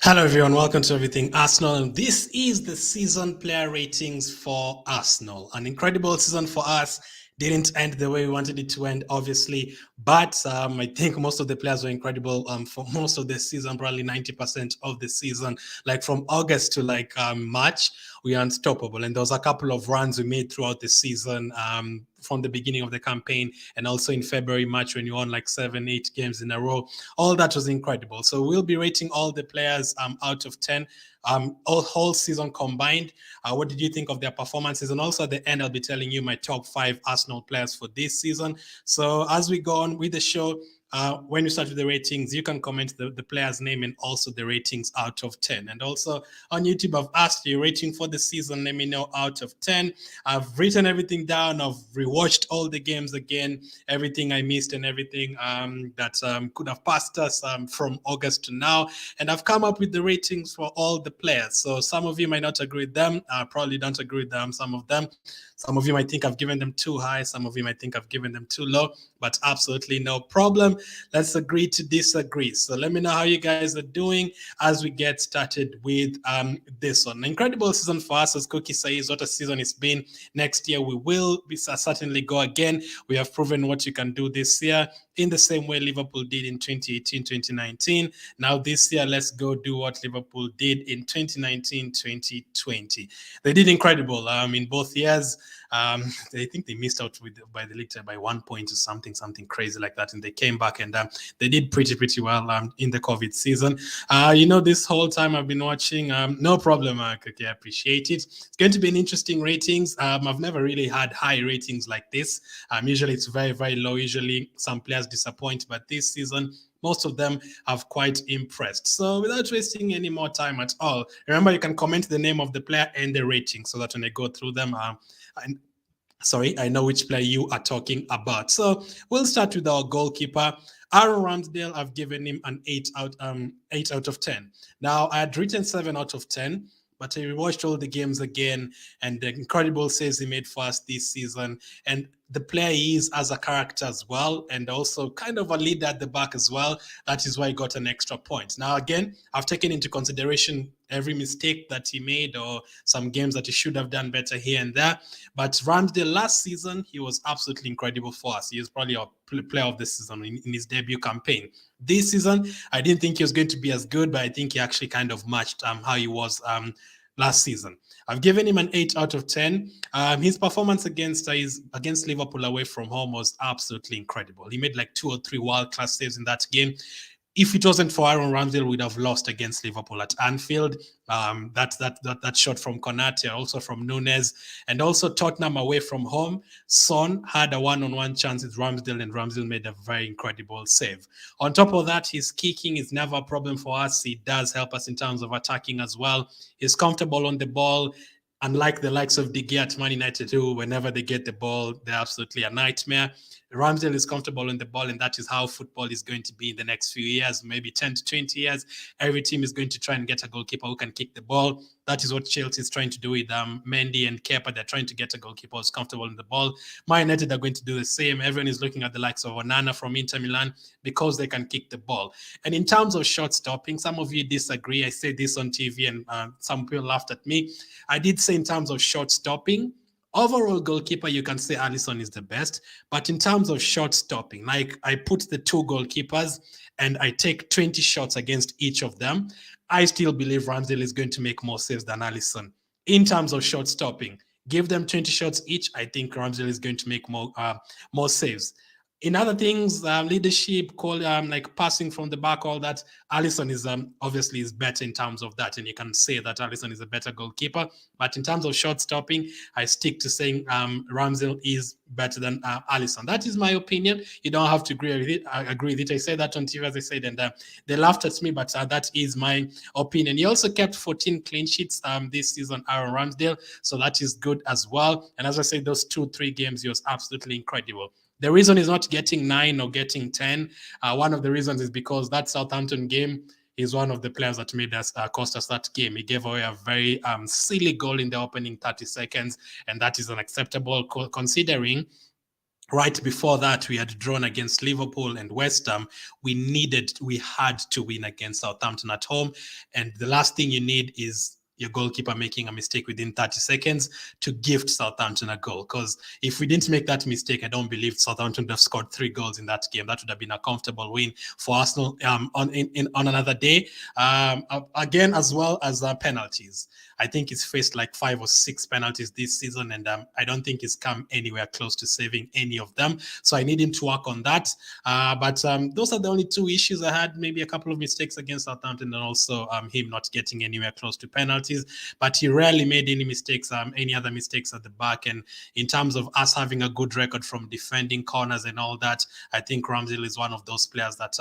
Hello, everyone. Welcome to Everything Arsenal. And this is the season player ratings for Arsenal. An incredible season for us. Didn't end the way we wanted it to end, obviously. But I think most of the players were incredible for most of the season, probably 90% of the season. Like from August to March, we are unstoppable. And there was a couple of runs we made throughout the season. From the beginning of the campaign and also in February, March, when you won like 7-8 games in a row. All that was incredible. So we'll be rating all the players out of 10, all whole season combined. What did you think of their performances? And also at the end, I'll be telling you my top 5 Arsenal players for this season. So as we go on with the show, when you start with the ratings, you can comment the player's name and also the ratings out of 10. And also on YouTube, I've asked you rating for the season. Let me know out of 10. I've written everything down. I've rewatched all the games again, everything I missed and everything that could have passed us from August to now. And I've come up with the ratings for all the players. So some of you might not agree with them. Probably don't agree with them, some of them. Some of you might think I've given them too high. Some of you might think I've given them too low, but absolutely no problem. Let's agree to disagree. So let me know how you guys are doing as we get started with this one. An incredible season for us, as Cookie says. What a season it's been. Next year, we will certainly go again. We have proven what you can do this year in the same way Liverpool did in 2018, 2019. Now this year, let's go do what Liverpool did in 2019, 2020. They did incredible in both years. I think they missed out by the league by 1 point or something crazy like that, and they came back and they did pretty well in the COVID season. This whole time I've been watching. No problem, Cookie. I appreciate it. It's going to be an interesting ratings. I've never really had high ratings like this. Usually it's very, very low. Usually some players disappoint, but this season most of them have quite impressed. So without wasting any more time at all, remember you can comment the name of the player and the rating so that when I go through them, I know which player you are talking about. So we'll start with our goalkeeper. Aaron Ramsdale, I've given him an 8 out of 10. Now, I had written 7 out of 10, but I watched all the games again, and the incredible saves he made for us this season, and the player he is as a character as well, and also kind of a leader at the back as well. That is why he got an extra point. Now, again, I've taken into consideration every mistake that he made or some games that he should have done better here and there. But Ramsdale last season, he was absolutely incredible for us. He was probably our player of the season in his debut campaign. This season, I didn't think he was going to be as good, but I think he actually kind of matched how he was last season. I've given him an 8 out of 10. His performance against Liverpool away from home was absolutely incredible. He made like 2 or 3 world-class saves in that game. If it wasn't for Aaron Ramsdale, we'd have lost against Liverpool at Anfield. That shot from Konate, also from Nunes, and also Tottenham away from home. Son had a one-on-one chance with Ramsdale, and Ramsdale made a very incredible save. On top of that, his kicking is never a problem for us. He does help us in terms of attacking as well. He's comfortable on the ball. Unlike the likes of De Gea at Man United, who, whenever they get the ball, they're absolutely a nightmare. Ramsdale is comfortable on the ball, and that is how football is going to be in the next few years, maybe 10 to 20 years. Every team is going to try and get a goalkeeper who can kick the ball. That is what Chelsea is trying to do with Mendy and Kepa. They're trying to get a goalkeeper who's comfortable in the ball. Man United are going to do the same. Everyone is looking at the likes of Onana from Inter Milan because they can kick the ball. And in terms of shot stopping, some of you disagree. I said this on TV, and some people laughed at me. I did say in terms of shot stopping, overall goalkeeper, you can say Alisson is the best. But in terms of shot stopping, like I put the two goalkeepers and I take 20 shots against each of them, I still believe Ramsdale is going to make more saves than Alisson. In terms of shot stopping, give them 20 shots each. I think Ramsdale is going to make more saves. In other things, leadership, like passing from the back, all that, Alisson is obviously is better in terms of that, and you can say that Alisson is a better goalkeeper. But in terms of shot stopping, I stick to saying Ramsdale is better than Alisson. That is my opinion. You don't have to agree with it. I agree with it. I said that on TV, as I said, and they laughed at me, but that is my opinion. He also kept 14 clean sheets this season, Aaron Ramsdale, so that is good as well. And as I said, those 2-3 games, he was absolutely incredible. The reason he's not getting 9 or getting 10, one of the reasons is because that Southampton game is one of the players that made us cost us that game. He gave away a very silly goal in the opening 30 seconds, and that is unacceptable considering right before that we had drawn against Liverpool and West Ham. We had to win against Southampton at home, and the last thing you need is your goalkeeper making a mistake within 30 seconds to gift Southampton a goal. Because if we didn't make that mistake, I don't believe Southampton would have scored 3 goals in that game. That would have been a comfortable win for Arsenal on another day. Again, as well as penalties. I think he's faced like 5 or 6 penalties this season, and I don't think he's come anywhere close to saving any of them. So I need him to work on that. But those are the only 2 issues I had. Maybe a couple of mistakes against Southampton, and also him not getting anywhere close to penalties. But he rarely made any mistakes, any other mistakes at the back. And in terms of us having a good record from defending corners and all that, I think Ramsdale is one of those players that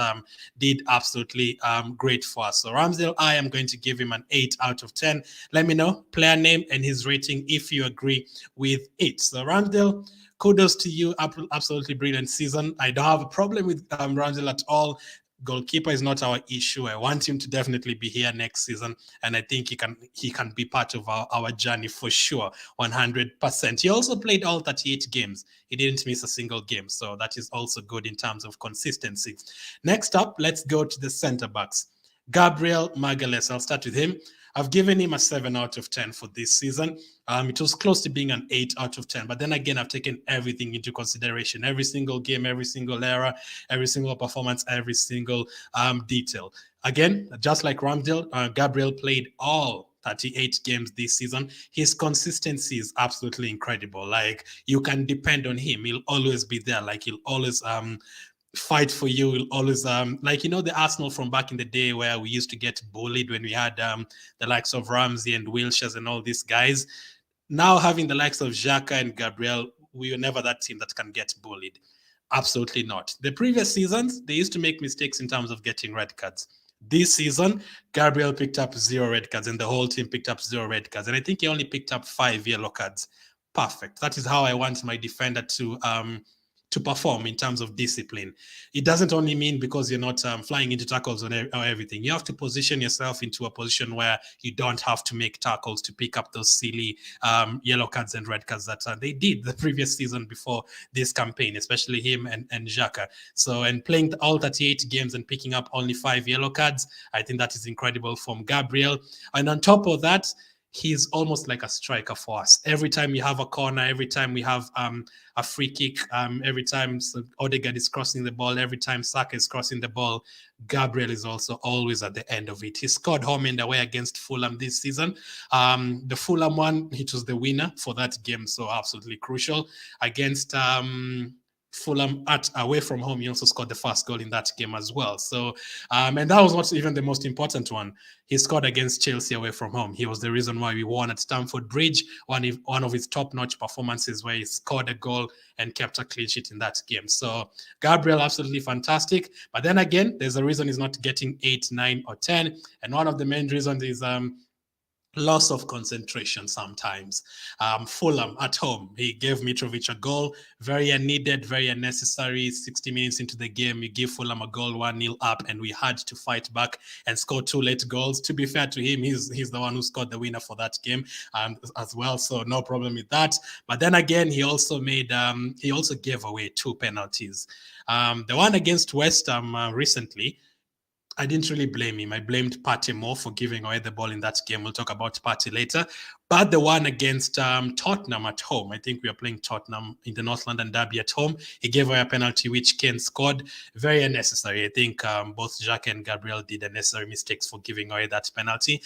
did absolutely great for us. So Ramsdale, I am going to give him an 8 out of 10. Let me know player name and his rating if you agree with it. So Ramsdale, kudos to you. Absolutely brilliant season. I don't have a problem with Ramsdale at all. Goalkeeper is not our issue. I want him to definitely be here next season, and I think he can be part of our journey for sure, 100%. He also played all 38 games. He didn't miss a single game, so that is also good in terms of consistency. Next up, let's go to the centre backs. Gabriel Magalhaes. I'll start with him. I've given him a 7 out of 10 for this season. It was close to being an 8 out of 10. But then again, I've taken everything into consideration. Every single game, every single error, every single performance, every single detail. Again, just like Ramsdale, Gabriel played all 38 games this season. His consistency is absolutely incredible. Like, you can depend on him. He'll always be there. Like, he'll always fight for you. Will always like, the Arsenal from back in the day where we used to get bullied when we had the likes of Ramsey and Wilshere and all these guys. Now having the likes of Xhaka and Gabriel, we were never that team that can get bullied. Absolutely not. The previous seasons, they used to make mistakes in terms of getting red cards. This season, Gabriel picked up 0 red cards and the whole team picked up 0 red cards. And I think he only picked up 5 yellow cards. Perfect. That is how I want my defender to perform in terms of discipline. It doesn't only mean because you're not flying into tackles or everything. You have to position yourself into a position where you don't have to make tackles to pick up those silly yellow cards and red cards that they did the previous season before this campaign, especially him and Xhaka. So, and playing all 38 games and picking up only 5 yellow cards, I think that is incredible from Gabriel. And on top of that, he's almost like a striker for us. Every time you have a corner, every time we have a free kick, every time Odegaard is crossing the ball, every time Saka is crossing the ball, Gabriel is also always at the end of it. He scored home and away against Fulham this season. The Fulham one, it was the winner for that game, so absolutely crucial. Against Fulham at away from home. He also scored the first goal in that game as well. So, and that was not even the most important one. He scored against Chelsea away from home. He was the reason why we won at Stamford Bridge. One of his top-notch performances where he scored a goal and kept a clean sheet in that game. So Gabriel, absolutely fantastic. But then again, there's a reason he's not getting 8, 9, or 10. And one of the main reasons is loss of concentration sometimes. Fulham at home, he gave Mitrovic a goal, very unneeded, very unnecessary. 60 minutes into the game, you give Fulham a goal, 1-0 up, and we had to fight back and score 2 late goals. To be fair to him, he's the one who scored the winner for that game as well, so no problem with that. But then again, he also gave away 2 penalties. The one against West Ham recently, I didn't really blame him. I blamed Partey more for giving away the ball in that game. We'll talk about Partey later. But the one against Tottenham at home, I think we are playing Tottenham in the North London derby at home. He gave away a penalty which Kane scored. Very unnecessary. I think both Jacques and Gabriel did unnecessary mistakes for giving away that penalty.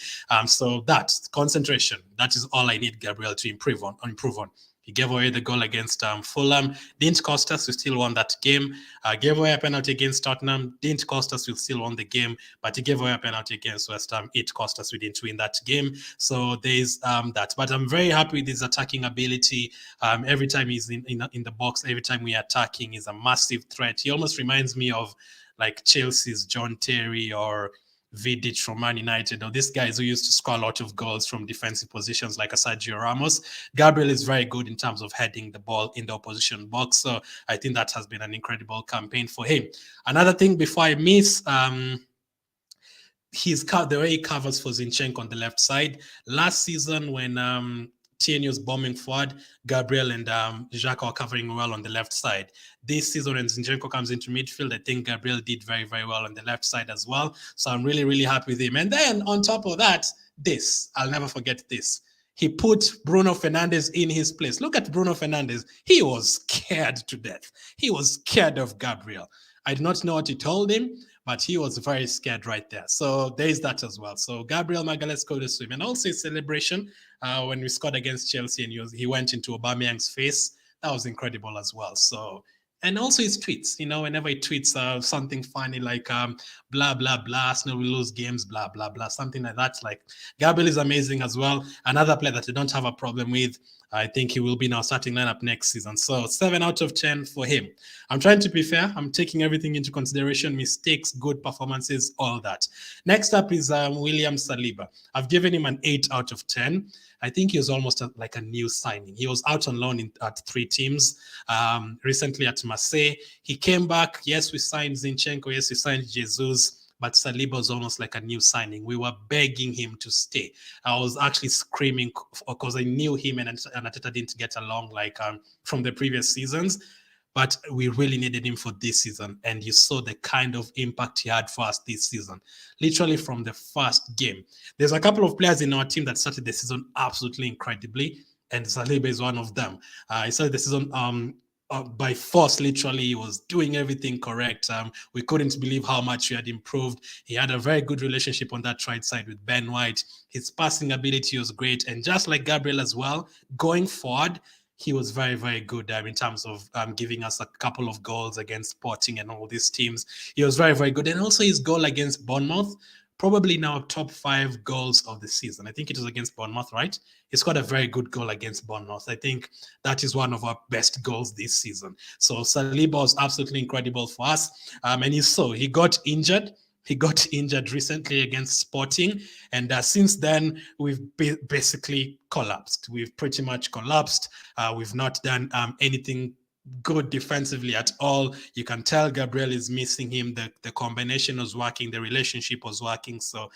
So that concentration, that is all I need Gabriel to improve on. He gave away the goal against Fulham. Didn't cost us. We still won that game. Gave away a penalty against Tottenham. Didn't cost us. We still won the game. But he gave away a penalty against West Ham. It cost us. We didn't win that game. So there's that. But I'm very happy with his attacking ability. Every time he's in the box, every time we are attacking, he's a massive threat. He almost reminds me of like Chelsea's John Terry or Vidic from Man United, or these guys who used to score a lot of goals from defensive positions like a Sergio Ramos. Gabriel is very good in terms of heading the ball in the opposition box. So I think that has been an incredible campaign for him. Another thing before I miss, the way he covers for Zinchenko on the left side. Last season when Tierney was bombing forward, Gabriel and Jacques are covering well on the left side. This season when Zinchenko comes into midfield, I think Gabriel did very, very well on the left side as well. So I'm really, really happy with him. And then on top of that, I'll never forget this. He put Bruno Fernandes in his place. Look at Bruno Fernandes. He was scared to death. He was scared of Gabriel. I do not know what he told him, but he was very scared right there. So there's that as well. So Gabriel Magalhaes scored a swim. And also his celebration when we scored against Chelsea and he went into Aubameyang's face. That was incredible as well. So, and also his tweets, whenever he tweets something funny like blah, blah, blah, Arsenal will lose games, blah, blah, blah, something like that. Like Gabriel is amazing as well. Another player that I don't have a problem with. I think he will be in our starting lineup next season. So 7 out of 10 for him. I'm trying to be fair. I'm taking everything into consideration, mistakes, good performances, all that. Next up is William Saliba. I've given him an 8 out of 10. I think he was almost like a new signing. He was out on loan at 3 teams recently at Marseille. He came back. Yes, we signed Zinchenko. Yes, we signed Jesus. But Saliba was almost like a new signing. We were begging him to stay. I was actually screaming because I knew him and Arteta didn't get along from the previous seasons. But we really needed him for this season. And you saw the kind of impact he had for us this season, literally from the first game. There's a couple of players in our team that started the season absolutely incredibly, and Saliba is one of them. He started the season by force, literally. He was doing everything correct. We couldn't believe how much he had improved. He had a very good relationship on that right side with Ben White. His passing ability was great. And just like Gabriel as well, going forward, he was very, very good in terms of giving us a couple of goals against Sporting and all these teams. He was very, very good. And also his goal against Bournemouth, probably now top 5 goals of the season. I think it was against Bournemouth, right? He scored a very good goal against Bournemouth. I think that is one of our best goals this season. So Saliba was absolutely incredible for us. And you saw he got injured. He got injured recently against Sporting. And since then, we've basically collapsed. We've pretty much collapsed. We've not done anything good defensively at all. You can tell Gabriel is missing him. The combination was working. The relationship was working. So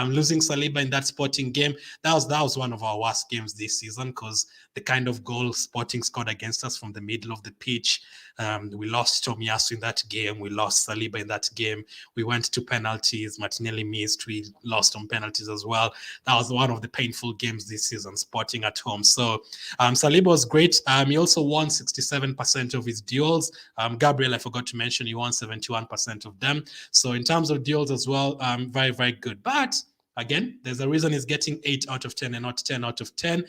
losing Saliba in that Sporting game, that was one of our worst games this season because the kind of goal Sporting scored against us from the middle of the pitch. We lost Tomiyasu in that game. We lost Saliba in that game. We went to penalties. Martinelli missed. We lost on penalties as well. That was one of the painful games this season, Sporting at home. So Saliba was great. He also won 67% of his duels. Gabriel, I forgot to mention, he won 71% of them. So in terms of duels as well, very, very good. But Again, there's a reason he's getting 8 out of 10 and not 10 out of 10.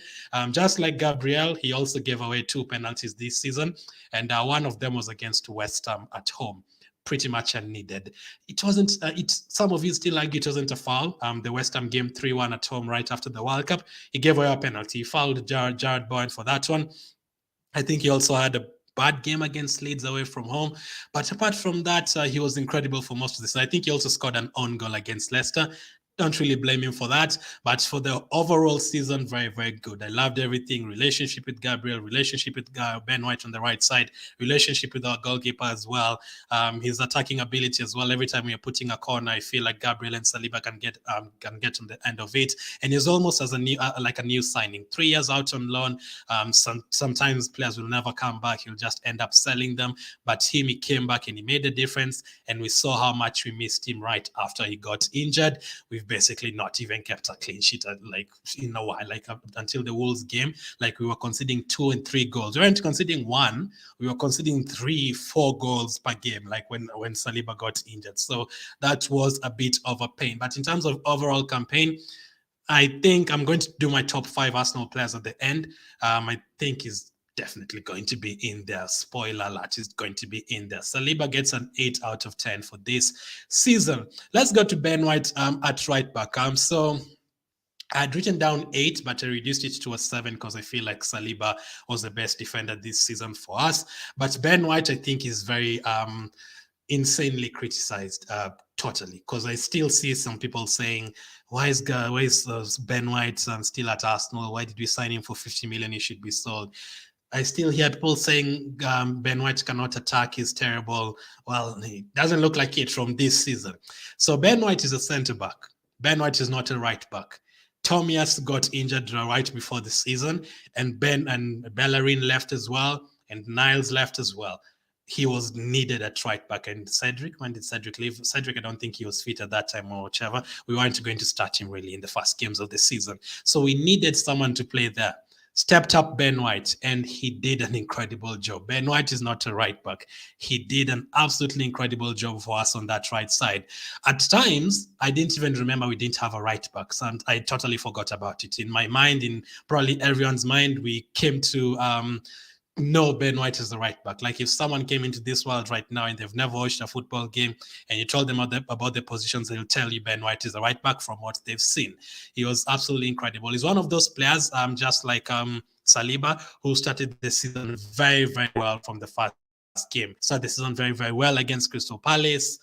Just like Gabriel, he also gave away 2 penalties this season, and one of them was against West Ham at home. Pretty much unneeded. It wasn't. Some of you still argue it wasn't a foul. The West Ham game 3-1 at home right after the World Cup. He gave away a penalty. He fouled Jared Bowen for that one. I think he also had a bad game against Leeds away from home. But apart from that, he was incredible for most of this. I think he also scored an own goal against Leicester. Don't really blame him for that. But for the overall season, very, very good. I loved everything. Relationship with Gabriel, relationship with Ben White on the right side, relationship with our goalkeeper as well. His attacking ability as well. Every time we're putting a corner, I feel like Gabriel and Saliba can get on the end of it. And he's almost as a new like a new signing. 3 years out on loan. Sometimes players will never come back. He'll just end up selling them. But he came back and he made a difference. And we saw how much we missed him right after he got injured. We've basically not even kept a clean sheet like in a while, like until the Wolves game. Like we were conceding 2 and 3 goals. We weren't conceding 1, we were conceding 3, 4 goals per game, like when Saliba got injured. So that was a bit of a pain. But in terms of overall campaign, I think I'm going to do my top 5 Arsenal players at the end. I think is definitely going to be in there. Spoiler alert, is going to be in there. Saliba gets an 8 out of 10 for this season. Let's go to Ben White at right back. So I had written down 8, but I reduced it to a 7 because I feel like Saliba was the best defender this season for us. But Ben White, I think, is very insanely criticized totally, because I still see some people saying, why is Ben White still at Arsenal? Why did we sign him for 50 million? He should be sold. I still hear people saying Ben White cannot attack, he's terrible. Well, he doesn't look like it from this season. So Ben White is a centre-back. Ben White is not a right-back. Tomias got injured right before the season, and Bellerin left as well, and Niles left as well. He was needed at right back. And Cedric, when did Cedric leave? Cedric, I don't think he was fit at that time or whichever. We weren't going to start him really in the first games of the season. So we needed someone to play there. Stepped up Ben White, and he did an incredible job. Ben White is not a right back. He did an absolutely incredible job for us on that right side. At times, I didn't even remember we didn't have a right back. So I totally forgot about it. In my mind, in probably everyone's mind, we came to no, Ben White is the right back. Like if someone came into this world right now and they've never watched a football game and you told them about the positions, they'll tell you Ben White is the right back from what they've seen. He was absolutely incredible. He's one of those players, just like Saliba, who started the season very, very well from the first game. Started the season very, very well against Crystal Palace.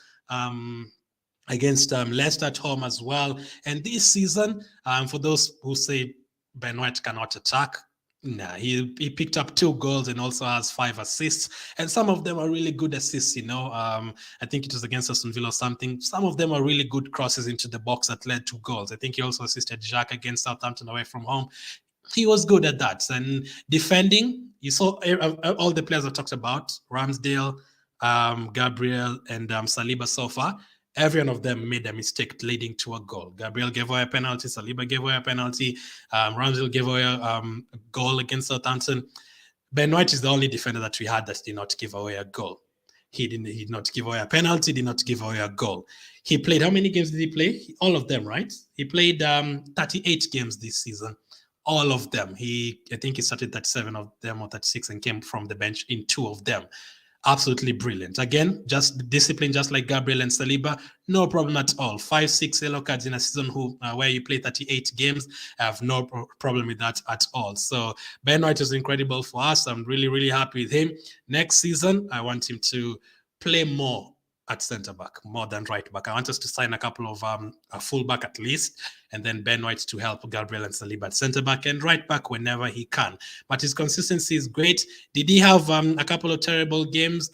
Against Leicester at home as well. And this season, for those who say Ben White cannot attack, nah, he picked up 2 goals and also has 5 assists, and some of them are really good assists. I think it was against Aston Villa or something. Some of them are really good crosses into the box that led to goals. I think he also assisted Jacques against Southampton away from home. He was good at that. And defending, you saw all the players I talked about: Ramsdale, Gabriel, and Saliba so far. Every one of them made a mistake leading to a goal. Gabriel gave away a penalty. Saliba gave away a penalty. Ramsdale gave away a goal against Southampton. Ben White is the only defender that we had that did not give away a goal. He did not give away a penalty, did not give away a goal. He played, how many games did he play? All of them, right? He played 38 games this season. All of them. I think he started 37 of them or 36 and came from the bench in 2 of them. Absolutely brilliant. Again, just discipline, just like Gabriel and Saliba, no problem at all. 5, 6 yellow cards in a season where you play 38 games, I have no problem with that at all. So Ben White is incredible for us. I'm really, really happy with him. Next season, I want him to play more at centre-back, more than right-back. I want us to sign a couple of a full-back at least, and then Ben White to help Gabriel and Saliba at centre-back and right-back whenever he can. But his consistency is great. Did he have a couple of terrible games?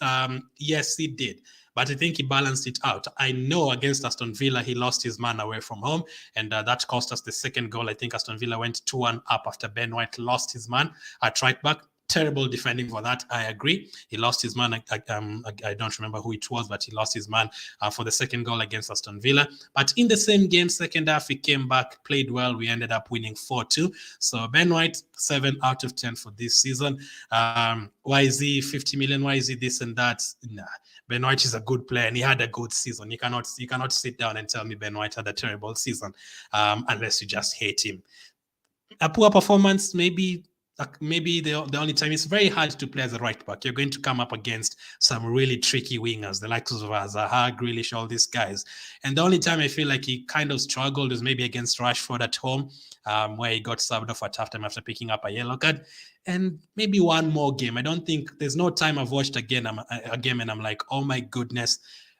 Yes, he did. But I think he balanced it out. I know against Aston Villa, he lost his man away from home, and that cost us the second goal. I think Aston Villa went 2-1 up after Ben White lost his man at right-back. Terrible defending for that, I agree. He lost his man. I don't remember who it was, but he lost his man for the second goal against Aston Villa. But in the same game, second half, he came back, played well. We ended up winning 4-2. So Ben White, 7 out of 10 for this season. Why is he 50 million? Why is he this and that? Nah. Ben White is a good player and he had a good season. You cannot sit down and tell me Ben White had a terrible season unless you just hate him. A poor performance, maybe the only time. It's very hard to play as a right back. You're going to come up against some really tricky wingers, the likes of Zaha, Grealish, all these guys. And the only time I feel like he kind of struggled was maybe against Rashford at home, where he got subbed off at halftime after picking up a yellow card. And maybe one more game. I don't think there's no time I've watched a game and I'm like, oh my goodness,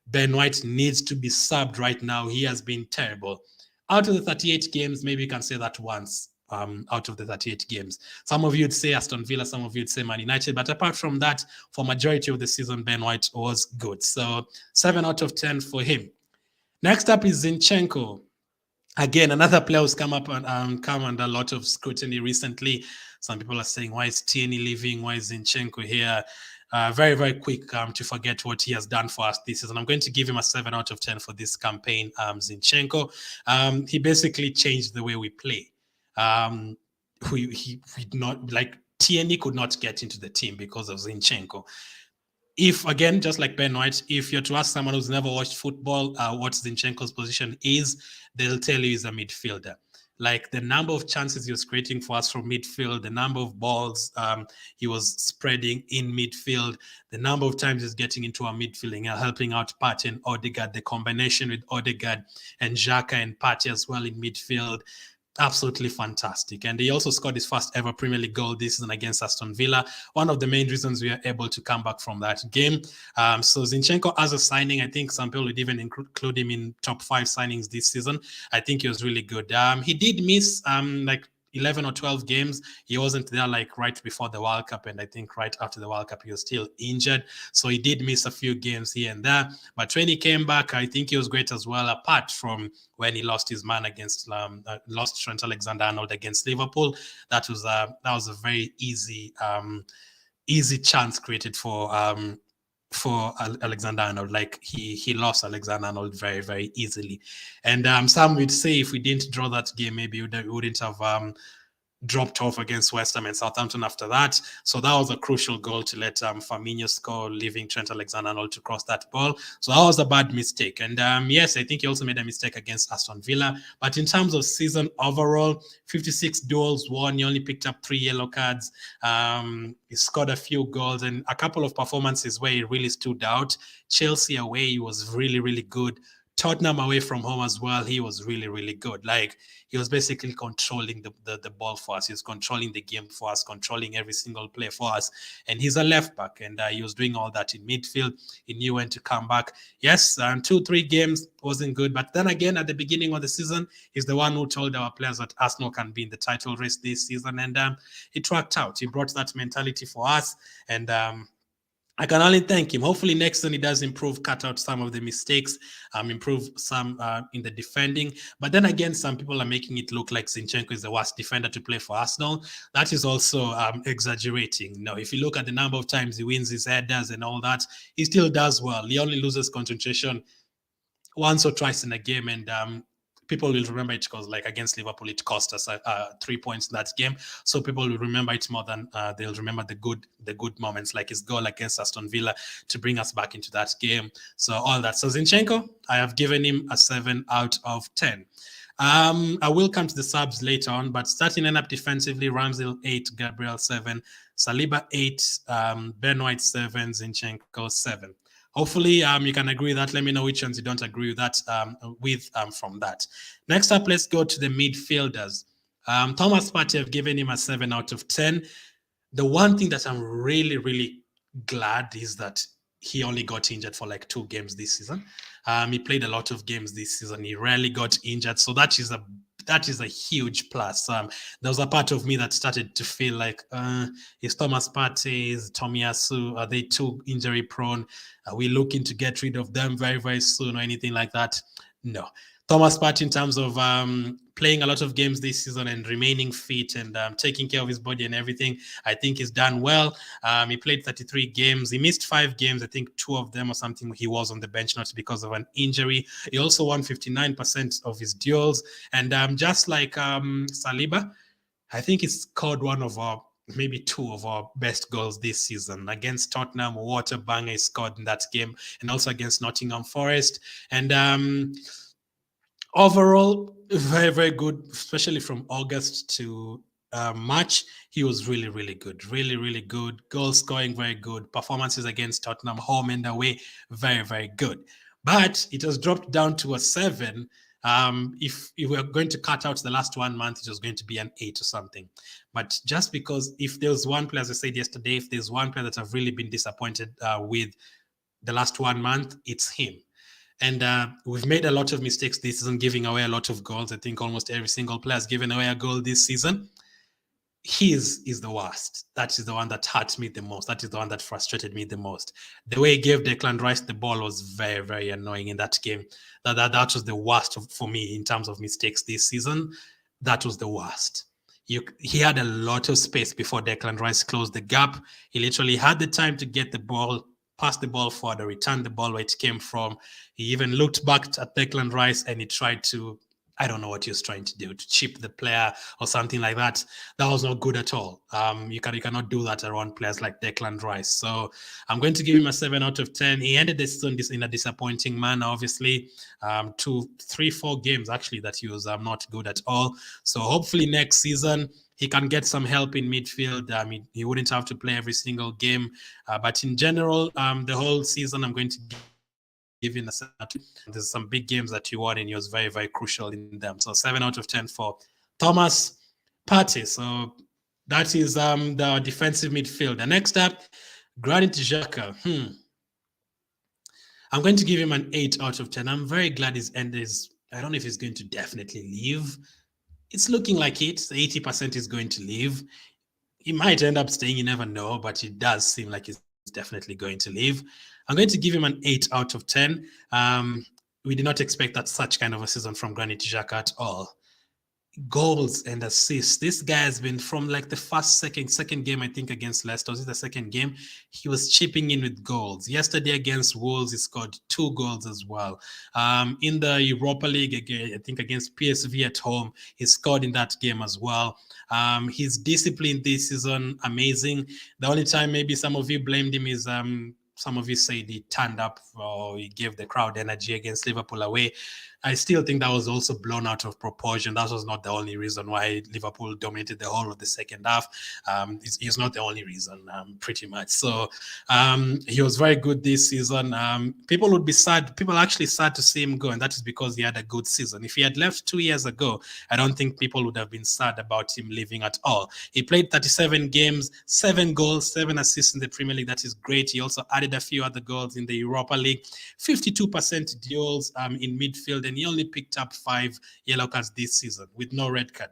Ben White needs to be subbed right now. He has been terrible. Out of the 38 games, maybe you can say that once. Out of the 38 games. Some of you would say Aston Villa, some of you would say Man United, but apart from that, for majority of the season, Ben White was good. So 7 out of 10 for him. Next up is Zinchenko. Again, another player who's come under a lot of scrutiny recently. Some people are saying, why is Tierney leaving? Why is Zinchenko here? Very, very quick to forget what he has done for us this season. I'm going to give him a 7 out of 10 for this campaign, Zinchenko. He basically changed the way we play. He not like Tierney could not get into the team because of Zinchenko. If again, just like Ben White, if you're to ask someone who's never watched football what Zinchenko's position is, they'll tell you he's a midfielder. Like the number of chances he was creating for us from midfield, the number of balls he was spreading in midfield, the number of times he's getting into our midfielding, helping out Partey and Odegaard, the combination with Odegaard and Xhaka and Partey as well in midfield. Absolutely fantastic. And he also scored his first ever Premier League goal this season against Aston Villa. One of the main reasons we are able to come back from that game. So Zinchenko as a signing, I think some people would even include him in top 5 signings this season. I think he was really good. He did miss like 11 or 12 games. He wasn't there like right before the World Cup, and I think right after the World Cup he was still injured, so he did miss a few games here and there. But when he came back, I think he was great as well, apart from when he lost his man against lost Trent Alexander-Arnold against Liverpool. That was a very easy chance created for Alexander-Arnold. Like he lost Alexander-Arnold very, very easily. And some would say if we didn't draw that game, maybe we wouldn't have dropped off against West Ham and Southampton after that. So that was a crucial goal to let Firmino score, leaving Trent Alexander-Arnold to cross that ball. So that was a bad mistake. And yes, I think he also made a mistake against Aston Villa. But in terms of season overall, 56 duels won. He only picked up 3 yellow cards. He scored a few goals and a couple of performances where he really stood out. Chelsea away, he was really, really good. Tottenham away from home as well, he was really, really good. Like, he was basically controlling the ball for us. He was controlling the game for us, controlling every single play for us. And he's a left back, and he was doing all that in midfield. He knew when to come back. Yes, 2-3 games wasn't good. But then again, at the beginning of the season, he's the one who told our players that Arsenal can be in the title race this season. And it worked out. He brought that mentality for us. And I can only thank him. Hopefully next time he does improve, cut out some of the mistakes, improve some in the defending. But then again, some people are making it look like Zinchenko is the worst defender to play for Arsenal. That is also exaggerating. No, if you look at the number of times he wins his headers and all that, he still does well. He only loses concentration once or twice in a game, and people will remember it because, like, against Liverpool, it cost us 3 points in that game. So people will remember it more than they'll remember the good moments, like his goal against Aston Villa to bring us back into that game. So all that. So Zinchenko, I have given him a 7 out of 10. I will come to the subs later on, but starting lineup defensively: Ramsdale 8, Gabriel 7, Saliba 8, Ben White 7, Zinchenko 7. Hopefully, you can agree with that. Let me know which ones you don't agree with that. From that. Next up, let's go to the midfielders. Thomas Partey, I've given him a 7 out of 10. The one thing that I'm really, really glad is that he only got injured for like 2 games this season. He played a lot of games this season. He rarely got injured, so that is a huge plus. There was a part of me that started to feel like, is Thomas Partey, is Tomiyasu, are they too injury prone? Are we looking to get rid of them very, very soon or anything like that? No. Thomas Partey, in terms of playing a lot of games this season and remaining fit and taking care of his body and everything, I think he's done well. He played 33 games. He missed 5 games. I think 2 of them or something he was on the bench, not because of an injury. He also won 59% of his duels. And just like Saliba, I think he scored one of our maybe two of our best goals this season. Against Tottenham, water banger scored in that game, and also against Nottingham Forest. And overall, very, very good, especially from August to March. He was really, really good. Really, really good. Goal scoring, very good. Performances against Tottenham, home and away, very, very good. But it has dropped down to a 7. If we're going to cut out the last 1 month, it was going to be an 8 or something. But just because if there's one player, as I said yesterday, if there's one player that I've really been disappointed with the last 1 month, it's him. And we've made a lot of mistakes this season, giving away a lot of goals. I think almost every single player has given away a goal this season. His is the worst. That is the one that hurt me the most. That is the one that frustrated me the most. The way he gave Declan Rice the ball was very, very annoying in that game. That was the worst for me in terms of mistakes this season. That was the worst. He had a lot of space before Declan Rice closed the gap. He literally had the time to get the ball, pass the ball forward, or return the ball where it came from. He even looked back at Declan Rice and he tried to, I don't know what he was trying to do, to chip the player or something like that. That was not good at all. You cannot do that around players like Declan Rice. So I'm going to give him a 7 out of 10. He ended the season in a disappointing manner, obviously. 2, 3, 4 games actually that he was not good at all. So hopefully next season he can get some help in midfield. He wouldn't have to play every single game. But in general, the whole season, I'm going to give him a 7 out of 10. There's some big games that he won, and he was very, very crucial in them. So 7 out of 10 for Thomas Partey. So that is the defensive midfielder. Next up, Granit Xhaka. I'm going to give him an 8 out of 10. I'm very glad his end is, I don't know if he's going to definitely leave. It's looking like it. 80% is going to leave. He might end up staying, you never know, but it does seem like he's definitely going to leave. I'm going to give him an 8 out of 10. We did not expect that such kind of a season from Granit Xhaka at all. Goals and assists. This guy has been from like the second game, I think, against Leicester. Was it the second game? He was chipping in with goals. Yesterday against Wolves, he scored 2 goals as well. In the Europa League, again, I think against PSV at home, he scored in that game as well. His discipline this season, amazing. The only time maybe some of you blamed him is some of you said he turned up or he gave the crowd energy against Liverpool away. I still think that was also blown out of proportion. That was not the only reason why Liverpool dominated the whole of the second half. It's not the only reason, pretty much. So he was very good this season. People would be sad. People are actually sad to see him go, and that is because he had a good season. If he had left 2 years ago, I don't think people would have been sad about him leaving at all. He played 37 games, 7 goals, 7 assists in the Premier League. That is great. He also added a few other goals in the Europa League. 52% duels in midfield, and he only picked up 5 yellow cards this season with no red card.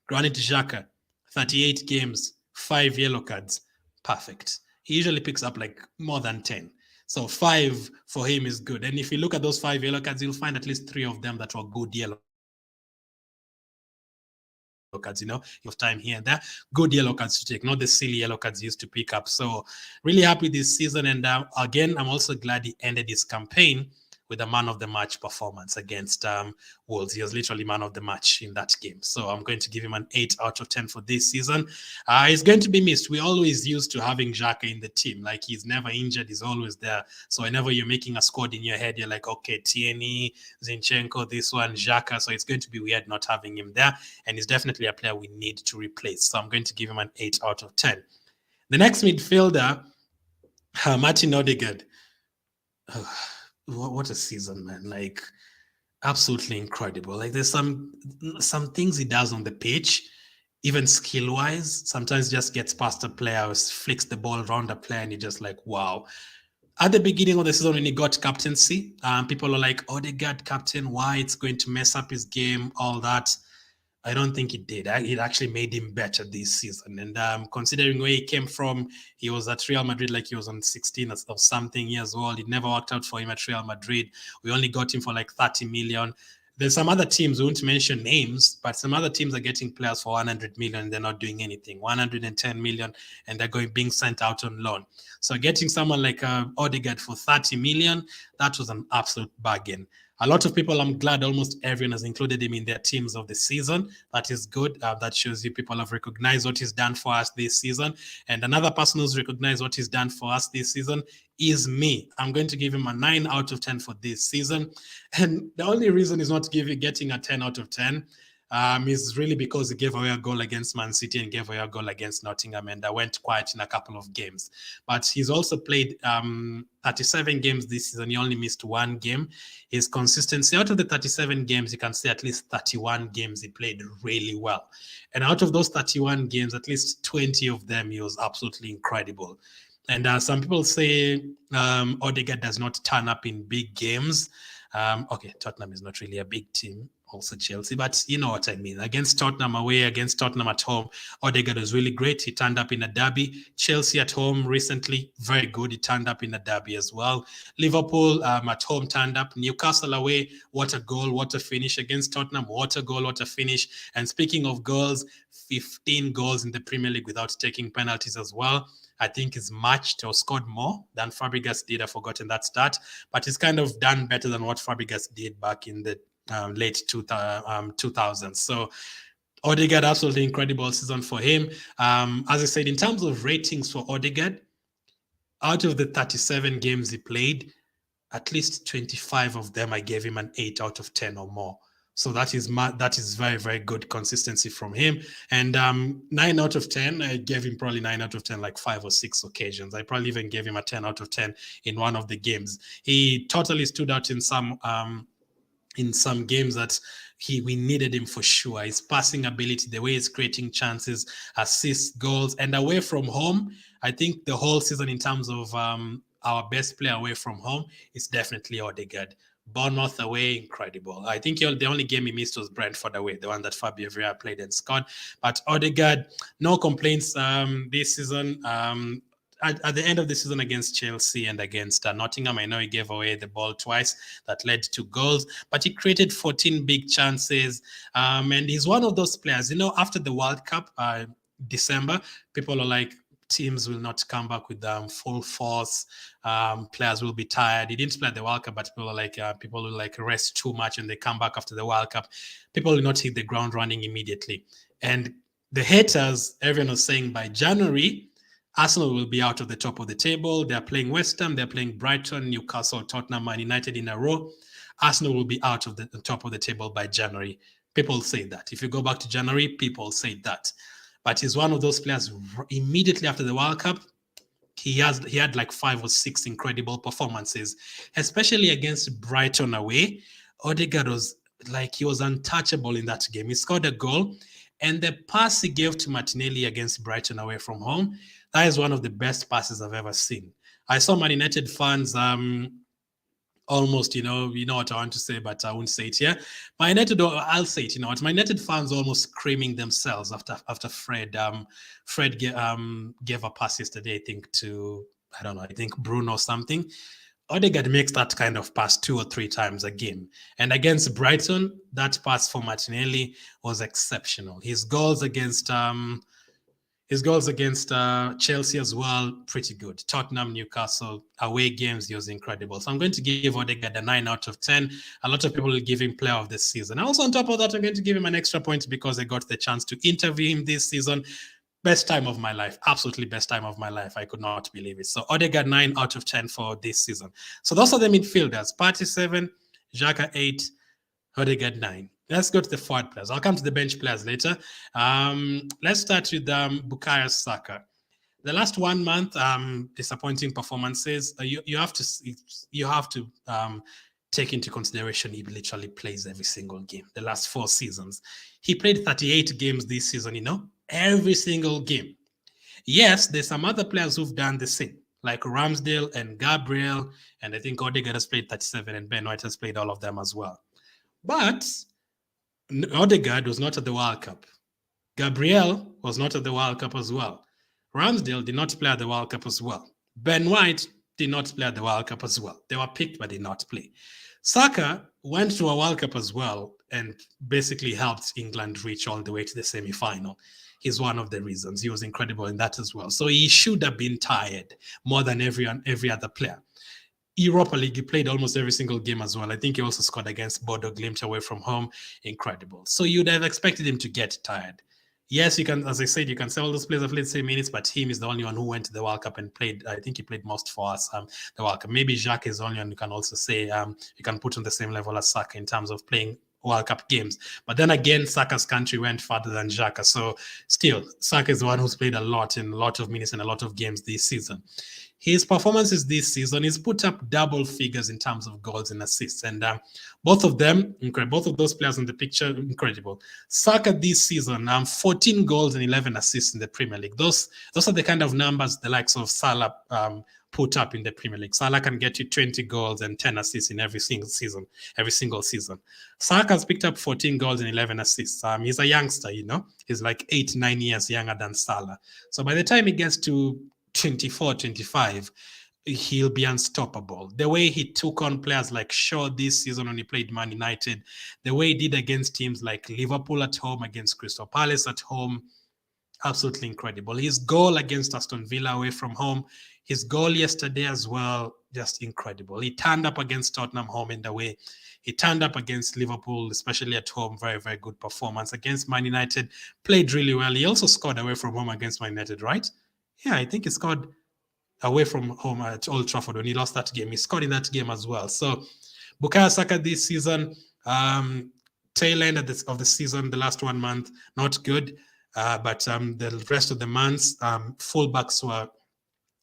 Granit Xhaka, 38 games, 5 yellow cards. Perfect. He usually picks up like more than 10. So 5 for him is good. And if you look at those 5 yellow cards, you'll find at least 3 of them that were good yellow cards, of time here and there. Good yellow cards to take, not the silly yellow cards he used to pick up. So really happy this season. And again, I'm also glad he ended his campaign with a man of the match performance against Wolves. He was literally man of the match in that game. So I'm going to give him an 8 out of 10 for this season. He's going to be missed. We're always used to having Xhaka in the team. Like, he's never injured. He's always there. So whenever you're making a squad in your head, you're like, okay, Tierney, Zinchenko, this one, Xhaka. So it's going to be weird not having him there. And he's definitely a player we need to replace. So I'm going to give him an 8 out of 10. The next midfielder, Martin Odegaard. What a season, man. Like, absolutely incredible. Like, there's some things he does on the pitch, even skill-wise. Sometimes just gets past a player, flicks the ball around a player, and you're just like, wow. At the beginning of the season, when he got captaincy, people are like, Odegaard captain, why? It's going to mess up his game, all that. I don't think it did. It actually made him better this season. And considering where he came from, he was at Real Madrid like he was on 16 or something years old. It never worked out for him at Real Madrid. We only got him for like 30 million. There's some other teams, we won't mention names, but some other teams are getting players for 100 million and they're not doing anything. 110 million and they're being sent out on loan. So getting someone like Odegaard for 30 million, that was an absolute bargain. A lot of people, I'm glad almost everyone has included him in their teams of the season. That is good. That shows you people have recognized what he's done for us this season. And another person who's recognized what he's done for us this season is me. I'm going to give him a 9 out of 10 for this season. And the only reason he's not getting a 10 out of 10 is really because he gave away a goal against Man City and gave away a goal against Nottingham, and I went quiet in a couple of games. But he's also played 37 games this season. He only missed one game. His consistency, out of the 37 games, you can say at least 31 games he played really well. And out of those 31 games, at least 20 of them, he was absolutely incredible. And some people say Odegaard does not turn up in big games. Okay, Tottenham is not really a big team, also Chelsea, but you know what I mean. Against Tottenham away, against Tottenham at home, Odegaard was really great. He turned up in a derby. Chelsea at home recently, very good. He turned up in a derby as well. Liverpool at home turned up. Newcastle away, what a goal, what a finish. Against Tottenham, what a goal, what a finish. And speaking of goals, 15 goals in the Premier League without taking penalties as well. I think he's matched or scored more than Fabregas did. I've forgotten that stat, but he's kind of done better than what Fabregas did back in the late 2000s. So Odegaard, absolutely incredible season for him. As I said, in terms of ratings for Odegaard, out of the 37 games he played, at least 25 of them I gave him an 8 out of 10 or more. So that is very, very good consistency from him. And 9 out of 10, I gave him probably 9 out of 10, like 5 or 6 occasions. I probably even gave him a 10 out of 10 in one of the games. He totally stood out in some games that we needed him for sure. His passing ability, the way he's creating chances, assists, goals, and away from home, I think the whole season in terms of our best player away from home is definitely Odegaard. Bournemouth away, incredible. I think the only game he missed was Brentford away, the one that Fabio Vieira played and scored. But Odegaard, no complaints this season. At the end of the season against Chelsea and against Nottingham, I know he gave away the ball twice. That led to goals, but he created 14 big chances. And he's one of those players, after the World Cup, December, people are like, teams will not come back with full force. Players will be tired. He didn't play the World Cup, but people are like, people will like rest too much and they come back after the World Cup. People will not hit the ground running immediately. And the haters, everyone was saying by January, Arsenal will be out of the top of the table. They're playing West Ham, they're playing Brighton, Newcastle, Tottenham, Man United in a row. Arsenal will be out of the top of the table by January. People say that. If you go back to January, people say that. But he's one of those players immediately after the World Cup. He had like 5 or 6 incredible performances, especially against Brighton away. Odegaard was like, he was untouchable in that game. He scored a goal, and the pass he gave to Martinelli against Brighton away from home, that is one of the best passes I've ever seen. I saw Man United fans almost, you know what I want to say, but I won't say it here. I'll say it, My United fans almost screaming themselves after Fred gave a pass yesterday, I think I think Bruno or something. Odegaard makes that kind of pass 2 or 3 times a game. And against Brighton, that pass for Martinelli was exceptional. His goals against Chelsea as well, pretty good. Tottenham, Newcastle, away games, he was incredible. So I'm going to give Odegaard a 9 out of 10. A lot of people will give him player of the season. Also, on top of that, I'm going to give him an extra point because I got the chance to interview him this season. Best time of my life. Absolutely best time of my life. I could not believe it. So Odegaard 9 out of 10 for this season. So those are the midfielders. Partey 7, Xhaka 8, Odegaard 9. Let's go to the forward players. I'll come to the bench players later. Let's start with Bukayo Saka. The last 1 month, disappointing performances. You have to take into consideration he literally plays every single game. The last 4 seasons, he played 38 games this season. Every single game. Yes, there's some other players who've done the same, like Ramsdale and Gabriel, and I think Odegaard has played 37, and Ben White has played all of them as well. But Odegaard was not at the World Cup. Gabriel was not at the World Cup as well. Ramsdale did not play at the World Cup as well. Ben White did not play at the World Cup as well. They were picked but did not play. Saka went to a World Cup as well and basically helped England reach all the way to the semi-final. He's one of the reasons. He was incredible in that as well. So he should have been tired more than every other player. Europa League, he played almost every single game as well. I think he also scored against Bodo Glimt away from home. Incredible. So you'd have expected him to get tired. Yes, you can, as I said, you can say all those players have played the same minutes, but him is the only one who went to the World Cup and played. I think he played most for us, the World Cup. Maybe Jacques is the only one you can also say you can put on the same level as Saka in terms of playing World Cup games. But then again, Saka's country went further than Xhaka. So still, Saka is the one who's played a lot in a lot of minutes and a lot of games this season. His performances this season, he's put up double figures in terms of goals and assists. And both of them, incredible. Both of those players in the picture, incredible. Saka this season, 14 goals and 11 assists in the Premier League. Those are the kind of numbers the likes of Salah put up in the Premier League. Salah can get you 20 goals and 10 assists in every single season. Saka's picked up 14 goals and 11 assists. He's a youngster, he's like 8-9 years younger than Salah. So by the time he gets to 24, 25, he'll be unstoppable. The way he took on players like Shaw this season when he played Man United, the way he did against teams like Liverpool at home, against Crystal Palace at home, absolutely incredible. His goal against Aston Villa away from home, his goal yesterday as well, just incredible. He turned up against Tottenham home and away. He turned up against Liverpool, especially at home. Very, very good performance. Against Man United, played really well. He also scored away from home against Man United, right? Yeah, I think he scored away from home at Old Trafford when he lost that game. He scored in that game as well. So Bukayo Saka this season, tail end of the season, the last 1 month, not good. But the rest of the months, fullbacks were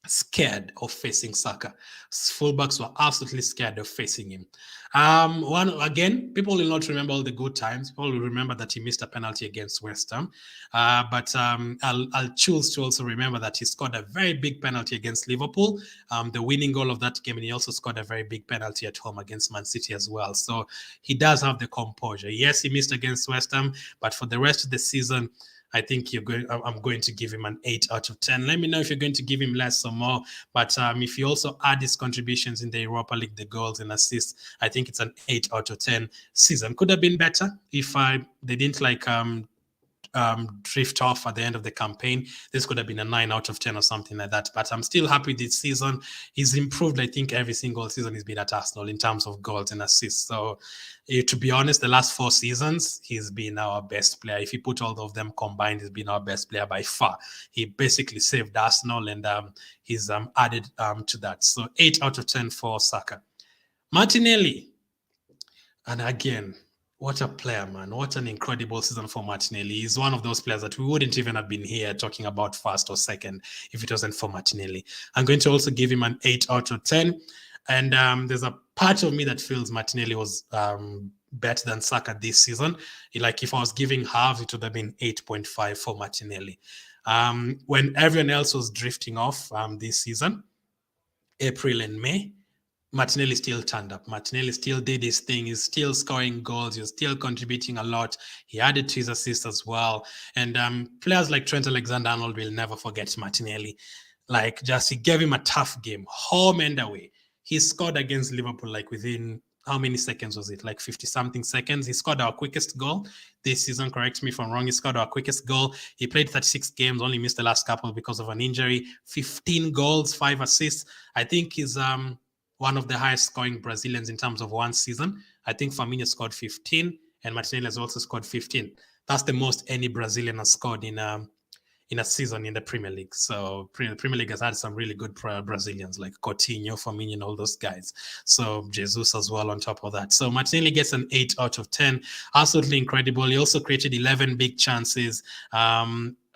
scared of facing Saka. Fullbacks were absolutely scared of facing him. People will not remember all the good times. People will remember that he missed a penalty against West Ham. But I'll choose to also remember that he scored a very big penalty against Liverpool, the winning goal of that game, and he also scored a very big penalty at home against Man City as well. So he does have the composure. Yes, he missed against West Ham, but for the rest of the season, I think I'm going to give him an 8 out of 10. Let me know if you're going to give him less or more. But if you also add his contributions in the Europa League, the goals and assists, I think it's an 8 out of 10 season. Could have been better if they didn't drift off at the end of the campaign. This could have been a 9 out of 10 or something like that. But I'm still happy this season. He's improved, I think, every single season he's been at Arsenal in terms of goals and assists. So to be honest, the last 4 seasons, he's been our best player. If you put all of them combined, he's been our best player by far. He basically saved Arsenal, and he's added to that. So 8 out of 10 for Saka. Martinelli. And again, what a player, man. What an incredible season for Martinelli. He's one of those players that we wouldn't even have been here talking about first or second if it wasn't for Martinelli. I'm going to also give him an 8 out of 10. And there's a part of me that feels Martinelli was better than Saka this season. Like if I was giving half, it would have been 8.5 for Martinelli. When everyone else was drifting off this season, April and May, Martinelli still turned up. Martinelli still did his thing. He's still scoring goals. He's still contributing a lot. He added to his assists as well. And players like Trent Alexander-Arnold will never forget Martinelli. He gave him a tough game, home and away. He scored against Liverpool within how many seconds was it? 50-something seconds. He scored our quickest goal this season. Correct me if I'm wrong. He scored our quickest goal. He played 36 games, only missed the last couple because of an injury. 15 goals, 5 assists. I think he's one of the highest scoring Brazilians in terms of one season. I think Firmino scored 15 and Martinelli has also scored 15. That's the most any Brazilian has scored in a season in the Premier League. So Premier League has had some really good Brazilians like Coutinho, Firmino, and all those guys. So Jesus as well on top of that. So Martinelli gets an 8 out of 10. Absolutely incredible. He also created 11 big chances.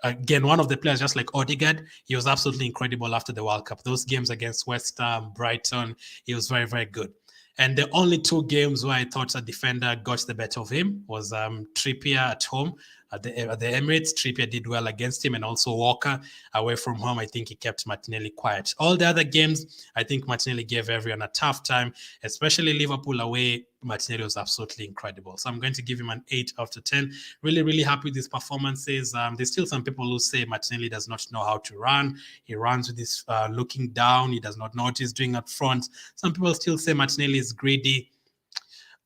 Again, one of the players, just like Odegaard, he was absolutely incredible after the World Cup. Those games against West Ham, Brighton, he was very, very good. And the only 2 games where I thought a defender got the better of him was Trippier at home. At the Emirates, Trippier did well against him, and also Walker away from home. I think he kept Martinelli quiet. All the other games, I think Martinelli gave everyone a tough time, especially Liverpool away. Martinelli was absolutely incredible. So I'm going to give him an 8 out of 10. Really, really happy with his performances. There's still some people who say Martinelli does not know how to run. He runs with his looking down. He does not know what he's doing up front. Some people still say Martinelli is greedy.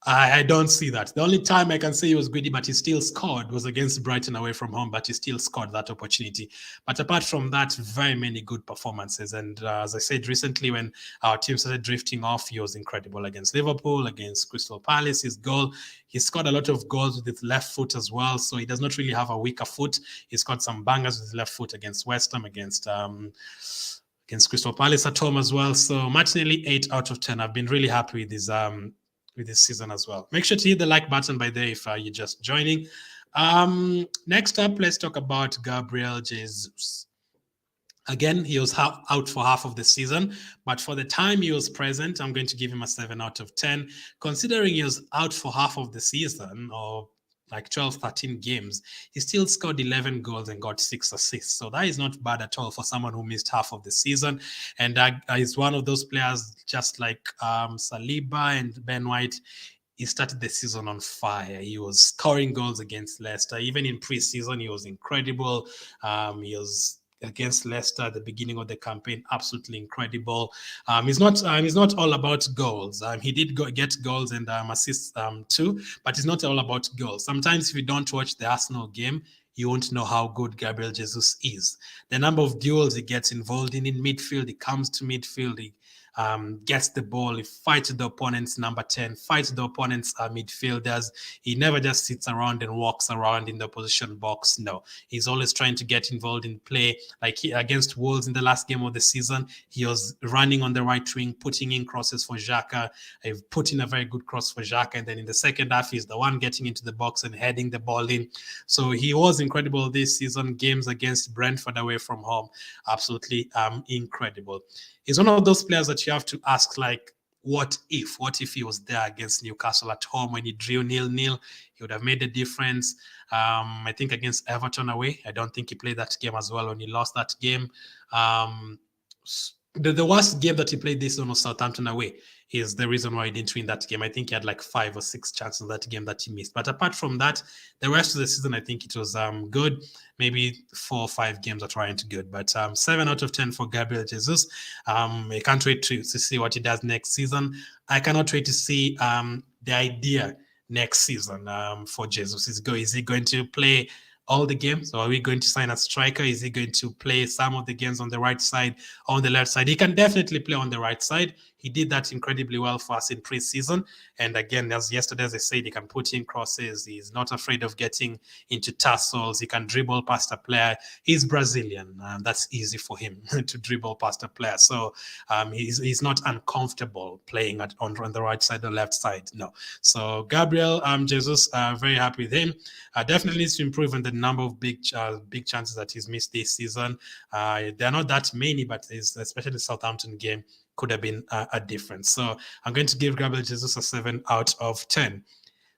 I don't see that. The only time I can say he was greedy, but he still scored, was against Brighton away from home, but he still scored that opportunity. But apart from that, very many good performances. And as I said recently, when our team started drifting off, he was incredible against Liverpool, against Crystal Palace. His goal, he scored a lot of goals with his left foot as well. So he does not really have a weaker foot. He scored some bangers with his left foot against West Ham, against Crystal Palace at home as well. So Martinelli, 8 out of 10. I've been really happy with this season as well. Make sure to hit the like button by there if you're just joining. Next up, let's talk about Gabriel Jesus. Again, he was out for half of the season, but for the time he was present, I'm going to give him a 7 out of 10. Considering he was out for half of the season, or like 12, 13 games, he still scored 11 goals and got 6 assists. So that is not bad at all for someone who missed half of the season. And he's one of those players, just like Saliba and Ben White. He started the season on fire. He was scoring goals against Leicester. Even in preseason, he was incredible. He was against Leicester at the beginning of the campaign, absolutely incredible. He's not all about goals. He did get goals and assists too, but it's not all about goals. Sometimes if you don't watch the Arsenal game, you won't know how good Gabriel Jesus is. The number of duels he gets involved in midfield, he comes to midfield, he gets the ball, he fights the opponent's number 10, fights the opponent's midfielders. He never just sits around and walks around in the opposition box. No, he's always trying to get involved in play. Like against Wolves in the last game of the season, he was running on the right wing, putting in crosses for Xhaka. I've put in a very good cross for Xhaka, and then in the second half, he's the one getting into the box and heading the ball in. So he was incredible this season. Games against Brentford away from home, absolutely incredible. He's one of those players that you have to ask, like, what if he was there against Newcastle at home when he drew 0-0? He would have made a difference. I think against Everton away, I don't think he played that game as well when he lost that game. The worst game that he played this season was Southampton away. Is the reason why he didn't win that game. I think he had like 5 or 6 chances in that game that he missed. But apart from that, the rest of the season, I think it was good. Maybe 4 or 5 games that weren't good. But 7 out of 10 for Gabriel Jesus. I can't wait to see what he does next season. I cannot wait to see the idea next season for Jesus. Is he going to play all the games, or are we going to sign a striker? Is he going to play some of the games on the right side, on the left side? He can definitely play on the right side. He did that incredibly well for us in preseason. And again, as yesterday, as I said, he can put in crosses. He's not afraid of getting into tussles. He can dribble past a player. He's Brazilian. That's easy for him to dribble past a player. So he's not uncomfortable playing on the right side or left side. No. So Gabriel Jesus, very happy with him. Definitely needs to improve on the number of big chances that he's missed this season. There are not that many, but especially the Southampton game could have been a difference. So I'm going to give Gabriel Jesus a 7 out of 10.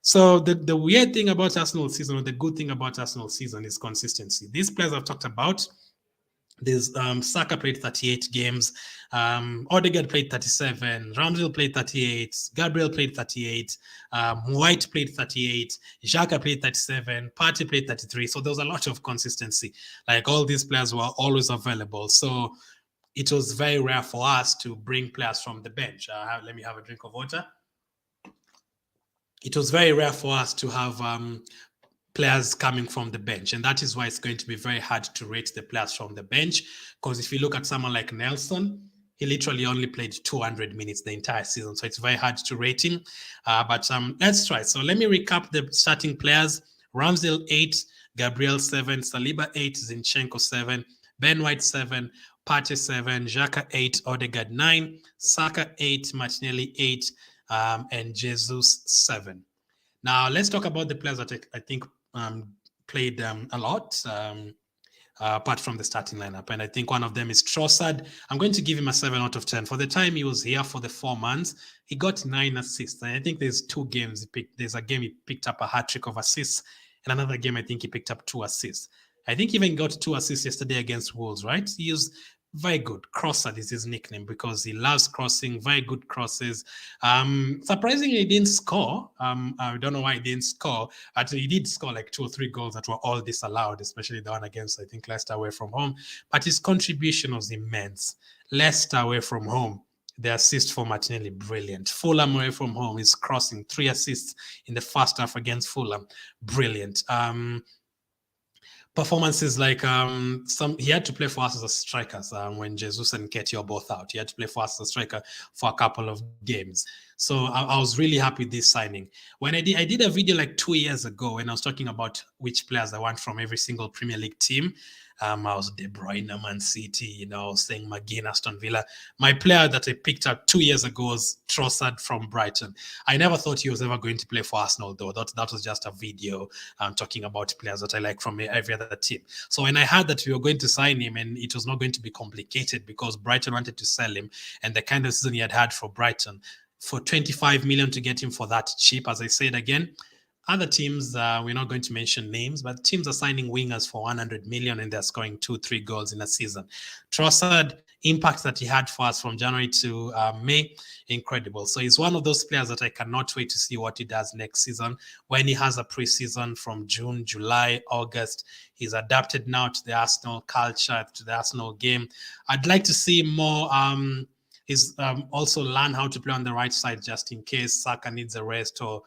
So the weird thing about Arsenal season, or the good thing about Arsenal season, is consistency. These players I've talked about, there's Saka played 38 games, Odegaard played 37, Ramsdale played 38, Gabriel played 38, White played 38, Xhaka played 37, Partey played 33. So there was a lot of consistency. Like all these players were always available. So it was very rare for us to bring players from the bench. Let me have a drink of water. It was very rare for us to have players coming from the bench. And that is why it's going to be very hard to rate the players from the bench. Because if you look at someone like Nelson, he literally only played 200 minutes the entire season. So it's very hard to rate him. But let's try. So let me recap the starting players. Ramsdale 8, Gabriel 7, Saliba 8, Zinchenko 7, Ben White 7, Partey 7, Xhaka 8, Odegaard 9, Saka 8, Martinelli 8, and Jesus 7. Now, let's talk about the players that I think played a lot, apart from the starting lineup. And I think one of them is Trossard. I'm going to give him a 7 out of 10. For the time he was here for the 4 months, he got 9 assists. And I think there's 2 games. There's a game he picked up a hat-trick of assists, and another game I think he picked up 2 assists. I think he even got 2 assists yesterday against Wolves, right? He used very good. Crosser is his nickname because he loves crossing, very good crosses. Surprisingly, he didn't score. I don't know why he didn't score, but he did score like 2 or 3 goals that were all disallowed, especially the one against, I think, Leicester away from home. But his contribution was immense. Leicester away from home, The assist for Martinelli, brilliant. Fulham away from home is crossing 3 assists in the first half against Fulham, brilliant. Performances like he had to play for us as a strikers when Jesus and Nketiah are both out. He had to play for us as a striker for a couple of games. So I was really happy with this signing. When I did a video like 2 years ago when I was talking about which players I want from every single Premier League team. I was De Bruyne, Man City, saying McGinn, Aston Villa. My player that I picked up 2 years ago was Trossard from Brighton. I never thought he was ever going to play for Arsenal, though. That was just a video talking about players that I like from every other team. So when I heard that we were going to sign him and it was not going to be complicated because Brighton wanted to sell him and the kind of season he had for Brighton, for 25 million to get him for that cheap, as I said again, other teams, we're not going to mention names, but teams are signing wingers for 100 million and they're scoring 2-3 goals in a season. Trossard, impact that he had for us from January to May, incredible. So he's one of those players that I cannot wait to see what he does next season. When he has a preseason from June, July, August, he's adapted now to the Arsenal culture, to the Arsenal game. I'd like to see more. He's also learn how to play on the right side just in case Saka needs a rest or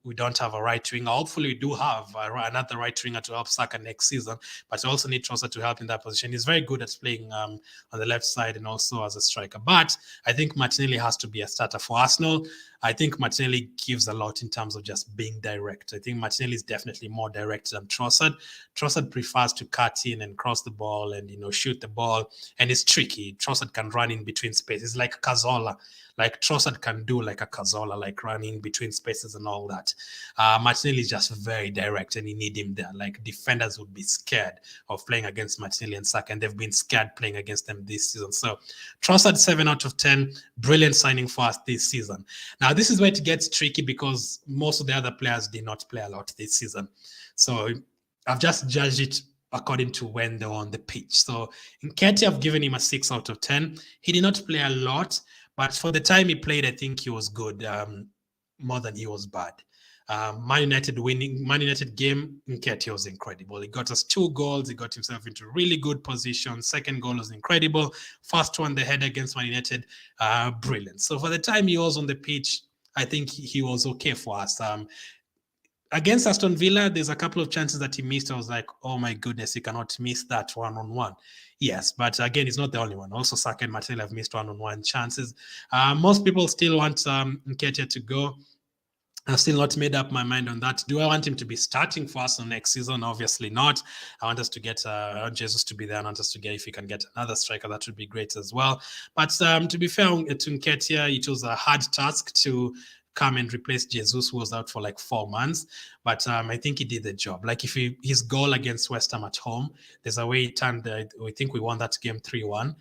we don't have a right winger. Hopefully, we do have another right winger to help Saka next season, but we also need Trossard to help in that position. He's very good at playing on the left side and also as a striker. But I think Martinelli has to be a starter for Arsenal. I think Martinelli gives a lot in terms of just being direct. I think Martinelli is definitely more direct than Trossard. Trossard prefers to cut in and cross the ball and shoot the ball, and it's tricky. Trossard can run in between spaces like Cazorla. Like Trossard can do like a Cazorla, like running between spaces and all that. Martinelli is just very direct and you need him there. Like defenders would be scared of playing against Martinelli and Saka, and they've been scared playing against them this season. So Trossard 7 out of 10, brilliant signing for us this season. Now this is where it gets tricky because most of the other players did not play a lot this season. So I've just judged it according to when they were on the pitch. So Nketiah, I've given him a 6 out of 10. He did not play a lot, but for the time he played, I think he was good, more than he was bad. Man United game, Nketiah was incredible. He got us 2 goals. He got himself into really good position. Second goal was incredible. First one, the header against Man United, brilliant. So for the time he was on the pitch, I think he was okay for us. Against Aston Villa, there's a couple of chances that he missed. I was like, oh my goodness, he cannot miss that one-on-one. Yes, but again, he's not the only one. Also, Saka and Martinelli have missed one-on-one chances. Most people still want Nketiah to go. I've still not made up my mind on that. Do I want him to be starting for us next season? Obviously not. I want us to get Jesus to be there. I want us to get, if we can get another striker, that would be great as well. But to be fair to Nketiah, it was a hard task to come and replace Jesus, who was out for like 4 months. But I think he did the job. Like his goal against West Ham at home, there's a way he turned, I think we won that game 3-1.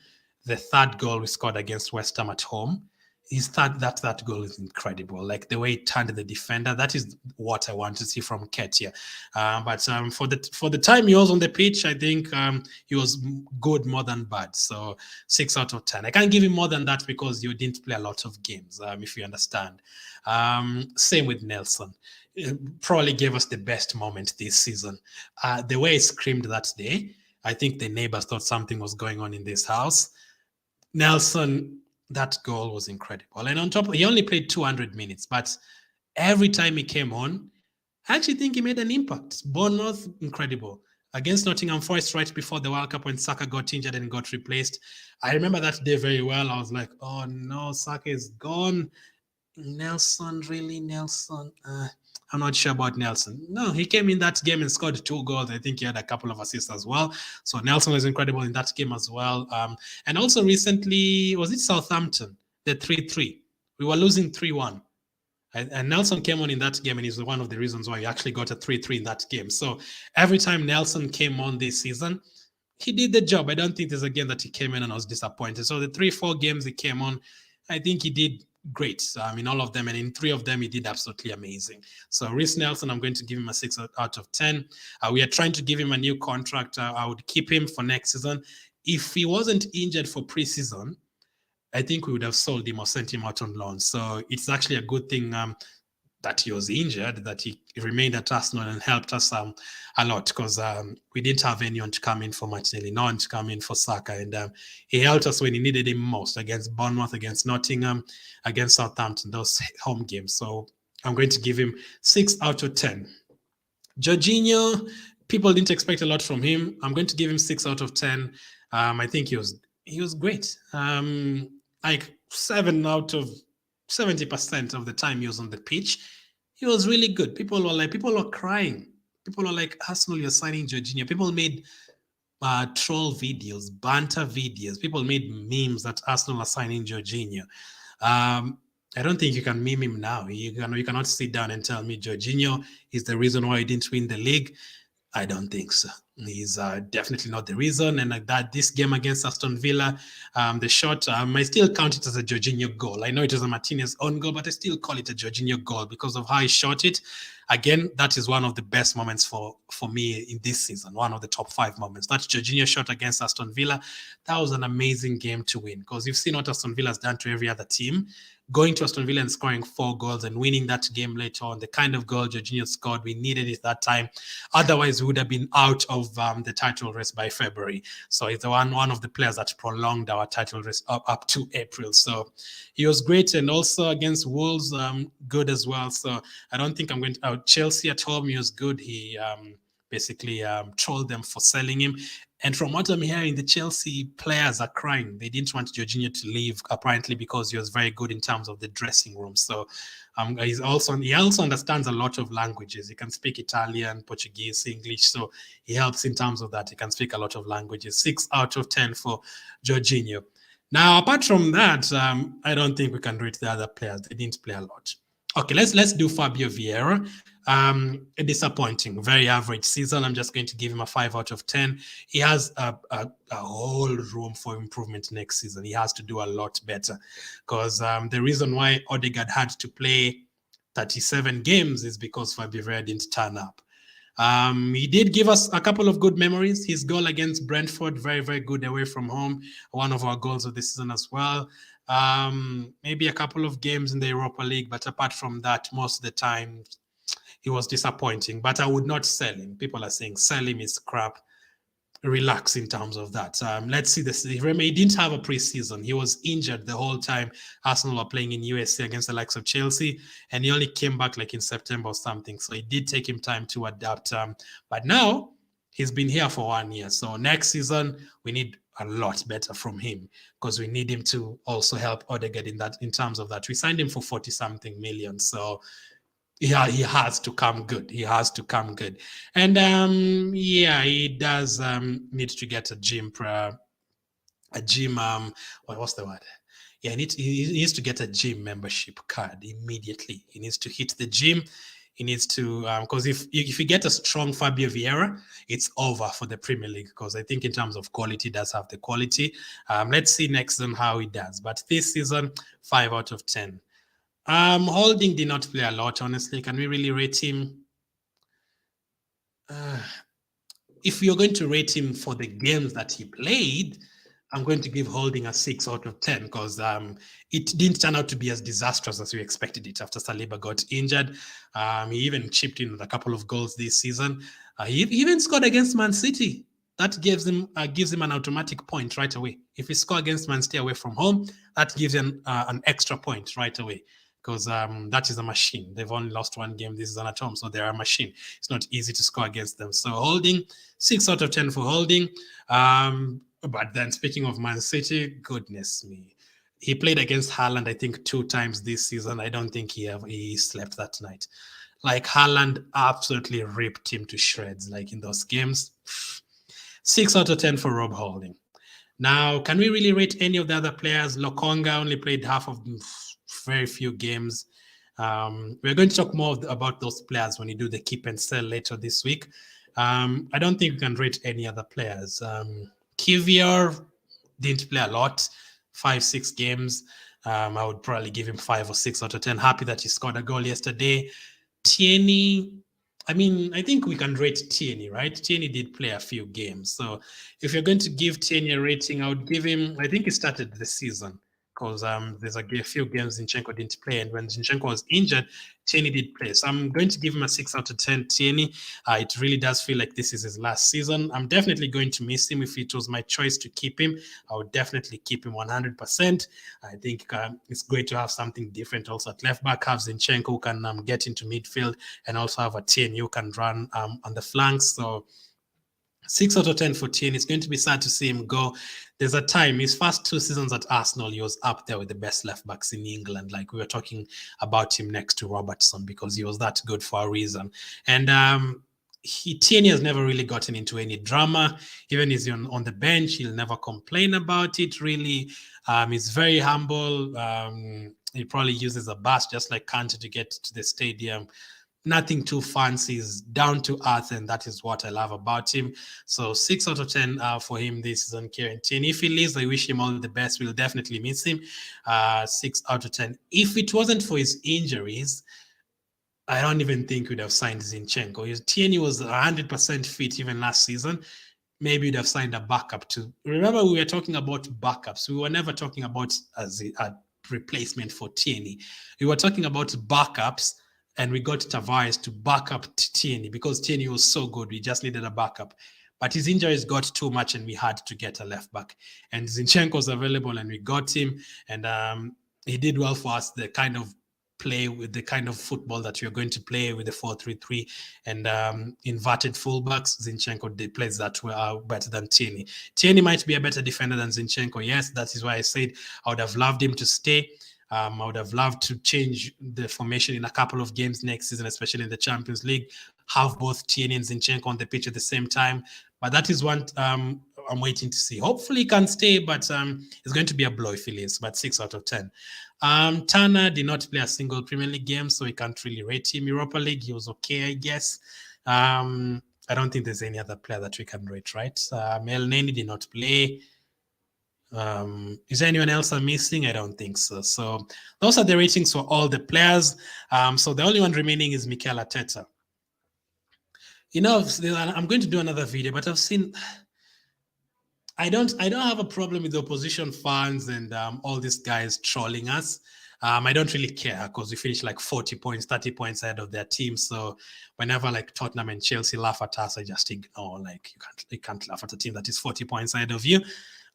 The third goal we scored against West Ham at home, that goal is incredible. Like the way he turned the defender, that is what I want to see from Nketiah. But for the time he was on the pitch, I think he was good more than bad. So 6 out of 10. I can't give him more than that because you didn't play a lot of games, if you understand. Same with Nelson. Probably gave us the best moment this season. The way he screamed that day, I think the neighbors thought something was going on in this house. Nelson, that goal was incredible. And on top, he only played 200 minutes, but every time he came on, I actually think he made an impact. Bournemouth, incredible. Against Nottingham Forest right before the World Cup when Saka got injured and got replaced. I remember that day very well. I was like, oh no, Saka is gone. Nelson, really? Nelson? I'm not sure about Nelson. No, he came in that game and scored 2 goals. I think he had a couple of assists as well. So Nelson was incredible in that game as well. And also recently, was it Southampton? The 3-3. We were losing 3-1. And Nelson came on in that game and he's one of the reasons why we actually got a 3-3 in that game. So every time Nelson came on this season, he did the job. I don't think there's a game that he came in and I was disappointed. So the 3-4 games he came on, I think he did great in all of them, and in 3 of them he did absolutely amazing. So Reece Nelson, I'm going to give him a 6 out of 10. We are trying to give him a new contract. I would keep him for next season. If he wasn't injured for preseason, I think we would have sold him or sent him out on loan. So it's actually a good thing that he was injured, that he remained at Arsenal and helped us a lot because we didn't have anyone to come in for Martinelli, no one to come in for Saka, and he helped us when he needed him most against Bournemouth, against Nottingham, against Southampton, those home games. So I'm going to give him 6 out of 10. Jorginho, people didn't expect a lot from him. I'm going to give him 6 out of 10. I think he was great. Like 7 out of 70% of the time he was on the pitch, he was really good. People were crying. People were like, Arsenal, you're signing Jorginho. People made troll videos, banter videos. People made memes that Arsenal are signing Jorginho. I don't think you can meme him now. You cannot sit down and tell me Jorginho is the reason why he didn't win the league. I don't think so. He's definitely not the reason. And like that, this game against Aston Villa, the shot, I still count it as a Jorginho goal. I know it was a Martinez own goal, but I still call it a Jorginho goal because of how he shot it. Again, that is one of the best moments for me in this season, one of the top 5 moments. That Jorginho shot against Aston Villa, that was an amazing game to win because you've seen what Aston Villa has done to every other team. Going to Aston Villa and scoring 4 goals and winning that game later on, the kind of goal Jorginho scored, we needed it that time. Otherwise, we would have been out of the title race by February. So it's one of the players that prolonged our title race up to April. So he was great. And also against Wolves, good as well. So I don't think I'm going to... Chelsea at home, he was good. He basically trolled them for selling him. And from what I'm hearing, the Chelsea players are crying. They didn't want Jorginho to leave, apparently, because he was very good in terms of the dressing room. So he also understands a lot of languages. He can speak Italian, Portuguese, English. So he helps in terms of that. He can speak a lot of languages. 6 out of 10 for Jorginho. Now, apart from that, I don't think we can rate the other players. They didn't play a lot. Okay, let's do Fabio Vieira. A disappointing, very average season. I'm just going to give him a 5 out of 10. He has a whole room for improvement next season. He has to do a lot better because the reason why Odegaard had to play 37 games is because Fabio Vieira didn't turn up. He did give us a couple of good memories. His goal against Brentford, very, very good away from home. One of our goals of the season as well. Maybe a couple of games in the Europa League, but apart from that, most of the time, he was disappointing. But I would not sell him. People are saying sell him is crap. Relax in terms of that. Let's see this. He didn't have a preseason. He was injured the whole time Arsenal were playing in USA against the likes of Chelsea, and he only came back like in September or something. So it did take him time to adapt. But now he's been here for 1 year. So next season we need a lot better from him because we need him to also help Odegaard in terms of that. We signed him for 40-something million. So yeah, he has to come good. He has to come good. And yeah, he does need to get a gym what's the word? Yeah, he needs to get a gym membership card immediately. He needs to hit the gym. He needs to because if you get a strong Fabio Vieira, it's over for the Premier League because I think in terms of quality, he does have the quality. Let's see next season how he does. But this season, 5 out of 10. Holding did not play a lot, honestly. Can we really rate him? If you're going to rate him for the games that he played, I'm going to give Holding a 6 out of 10 because it didn't turn out to be as disastrous as we expected it after Saliba got injured. He even chipped in with a couple of goals this season. He even scored against Man City. That gives him an automatic point right away. If he scores against Man City away from home, that gives him an extra point right away because that is a machine. They've only lost 1 game this season at home, so they're a machine. It's not easy to score against them. So Holding, 6 out of 10 for Holding. But then speaking of Man City, goodness me. He played against Haaland, I think, 2 times this season. I don't think he slept that night. Like Haaland absolutely ripped him to shreds, like in those games. 6 out of 10 for Rob Holding. Now, can we really rate any of the other players? Lokonga only played half of very few games. We're going to talk more about those players when you do the keep and sell later this week. I don't think we can rate any other players. Kivior didn't play a lot, 5-6 games. I would probably give him 5 or 6 out of 10. Happy that he scored a goal yesterday. Tierney, I mean, I think we can rate Tierney, right? Tierney did play a few games. So if you're going to give Tierney a rating, I would give him, I think he started the season because there's a few games Zinchenko didn't play, and when Zinchenko was injured, Tierney did play. So I'm going to give him a 6 out of 10. Tierney, it really does feel like this is his last season. I'm definitely going to miss him. If it was my choice to keep him, I would definitely keep him 100%. I think it's great to have something different also at left back. Have Zinchenko who can get into midfield, and also have a Tierney who can run on the flanks. So 6 out of 10 for Tierney. It's going to be sad to see him go. There's a time, his first 2 seasons at Arsenal, he was up there with the best left backs in England. Like, we were talking about him next to Robertson because he was that good for a reason. And Tierney has never really gotten into any drama. Even if he's on the bench, he'll never complain about it, really. He's very humble. He probably uses a bus just like Kante to get to the stadium. Nothing too fancy, is down to earth, and that is what I love about him. So 6 out of 10 for him this season, Kieran Tierney. If he leaves, I wish him all the best. We'll definitely miss him. 6 out of 10. If it wasn't for his injuries, I don't even think we'd have signed Zinchenko. Tierney was 100% fit even last season. Maybe we'd have signed a backup too. Remember, we were talking about backups. We were never talking about as a replacement for Tierney. We were talking about backups, and we got Tavares to back up Tierney because Tierney was so good. We just needed a backup. But his injuries got too much, and we had to get a left back. And Zinchenko was available, and we got him. And he did well for us, the kind of play with the kind of football that you're going to play with the 4-3-3 and inverted fullbacks. Zinchenko plays that well, better than Tierney. Tierney might be a better defender than Zinchenko. Yes, that is why I said I would have loved him to stay. I would have loved to change the formation in a couple of games next season, especially in the Champions League, have both Tierney and Zinchenko on the pitch at the same time. But that is what I'm waiting to see. Hopefully he can stay, but it's going to be a blow if he leaves, but 6 out of 10. Turner did not play a single Premier League game, so we can't really rate him. Europa League, he was okay, I guess. I don't think there's any other player that we can rate, right? El Neni did not play. Is there anyone else I'm missing? I don't think so. So those are the ratings for all the players. So the only one remaining is Mikel Arteta. I'm going to do another video, but I've seen. I don't have a problem with the opposition fans and all these guys trolling us. I don't really care because we finished like 40 points, 30 points ahead of their team. So whenever like Tottenham and Chelsea laugh at us, I just ignore. Like, you can't laugh at a team that is 40 points ahead of you.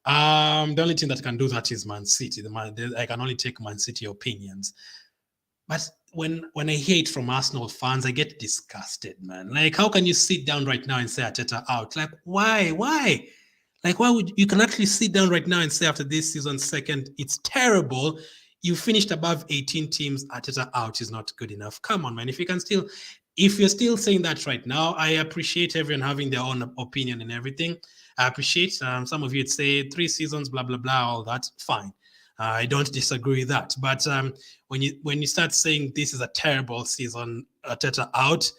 The only team that can do that is Man City. I can only take Man City opinions. But when I hear it from Arsenal fans, I get disgusted, man. Like, how can you sit down right now and say Arteta out? Like, why? Like, why would you can actually sit down right now and say after this season second, it's terrible. You finished above 18 teams, Arteta out is not good enough. Come on, man. If you're still saying that right now, I appreciate everyone having their own opinion and everything. I appreciate some of you would say 3 seasons, blah, blah, blah, all that. Fine. I don't disagree with that. But when you start saying this is a terrible season, Arteta out,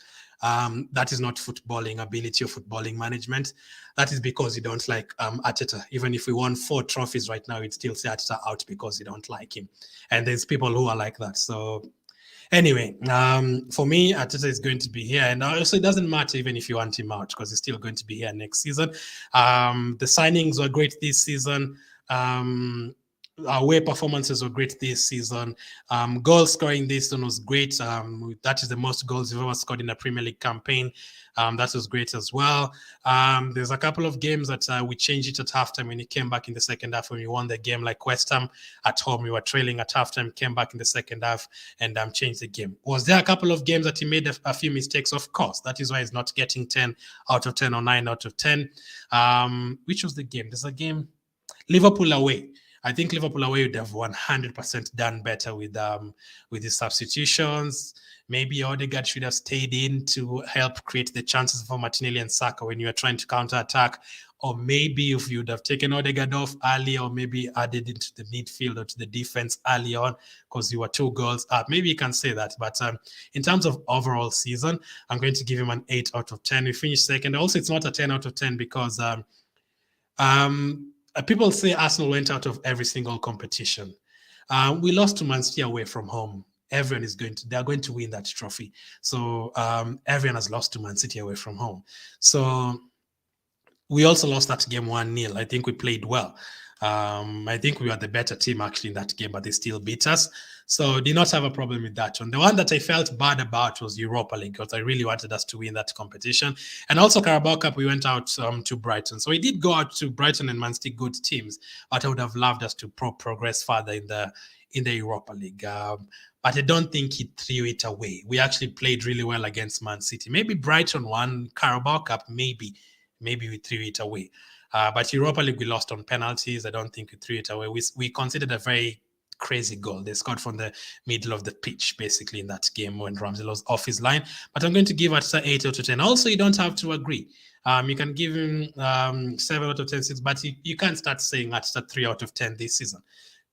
that is not footballing ability or footballing management. That is because you don't like Arteta. Even if we won 4 trophies right now, we'd still say Arteta out because you don't like him. And there's people who are like that. So anyway, for me, Arteta is going to be here. And also, it doesn't matter even if you want him out because he's still going to be here next season. The signings were great this season. Our away performances were great this season. Goal scoring this season was great. That is the most goals we've ever scored in a Premier League campaign. That was great as well. There's a couple of games that we changed it at halftime when he came back in the second half when we won the game, like West Ham at home. We were trailing at halftime, came back in the second half and changed the game. Was there a couple of games that he made a few mistakes? Of course. That is why he's not getting 10 out of 10 or 9 out of 10. Which was the game? There's a game, Liverpool away. I think Liverpool away would have 100% done better with his substitutions. Maybe Odegaard should have stayed in to help create the chances for Martinelli and Saka when you are trying to counter-attack. Or maybe if you would have taken Odegaard off early, or maybe added into the midfield or to the defense early on because you were 2 goals up. Maybe you can say that. But in terms of overall season, I'm going to give him an 8 out of 10. We finished second. Also, it's not a 10 out of 10 because people say Arsenal went out of every single competition. We lost to Man City away from home. Everyone is they're going to win that trophy. So everyone has lost to Man City away from home. So we also lost that game 1-0. I think we played well. I think we were the better team actually in that game, but they still beat us. So did not have a problem with that one. The one that I felt bad about was Europa League, because I really wanted us to win that competition. And also Carabao Cup, we went out to Brighton. So we did go out to Brighton and Man City, good teams, but I would have loved us to progress further in the Europa League. But I don't think he threw it away. We actually played really well against Man City. Maybe Brighton won, Carabao Cup, maybe we threw it away. But Europa League, we lost on penalties. I don't think we threw it away. We considered a very crazy goal. They scored from the middle of the pitch, basically, in that game when Ramsey was off his line. But I'm going to give it 8 out of 10. Also, you don't have to agree. You can give him 7 out of 10, 6, but you can't start saying that's a 3 out of 10 this season.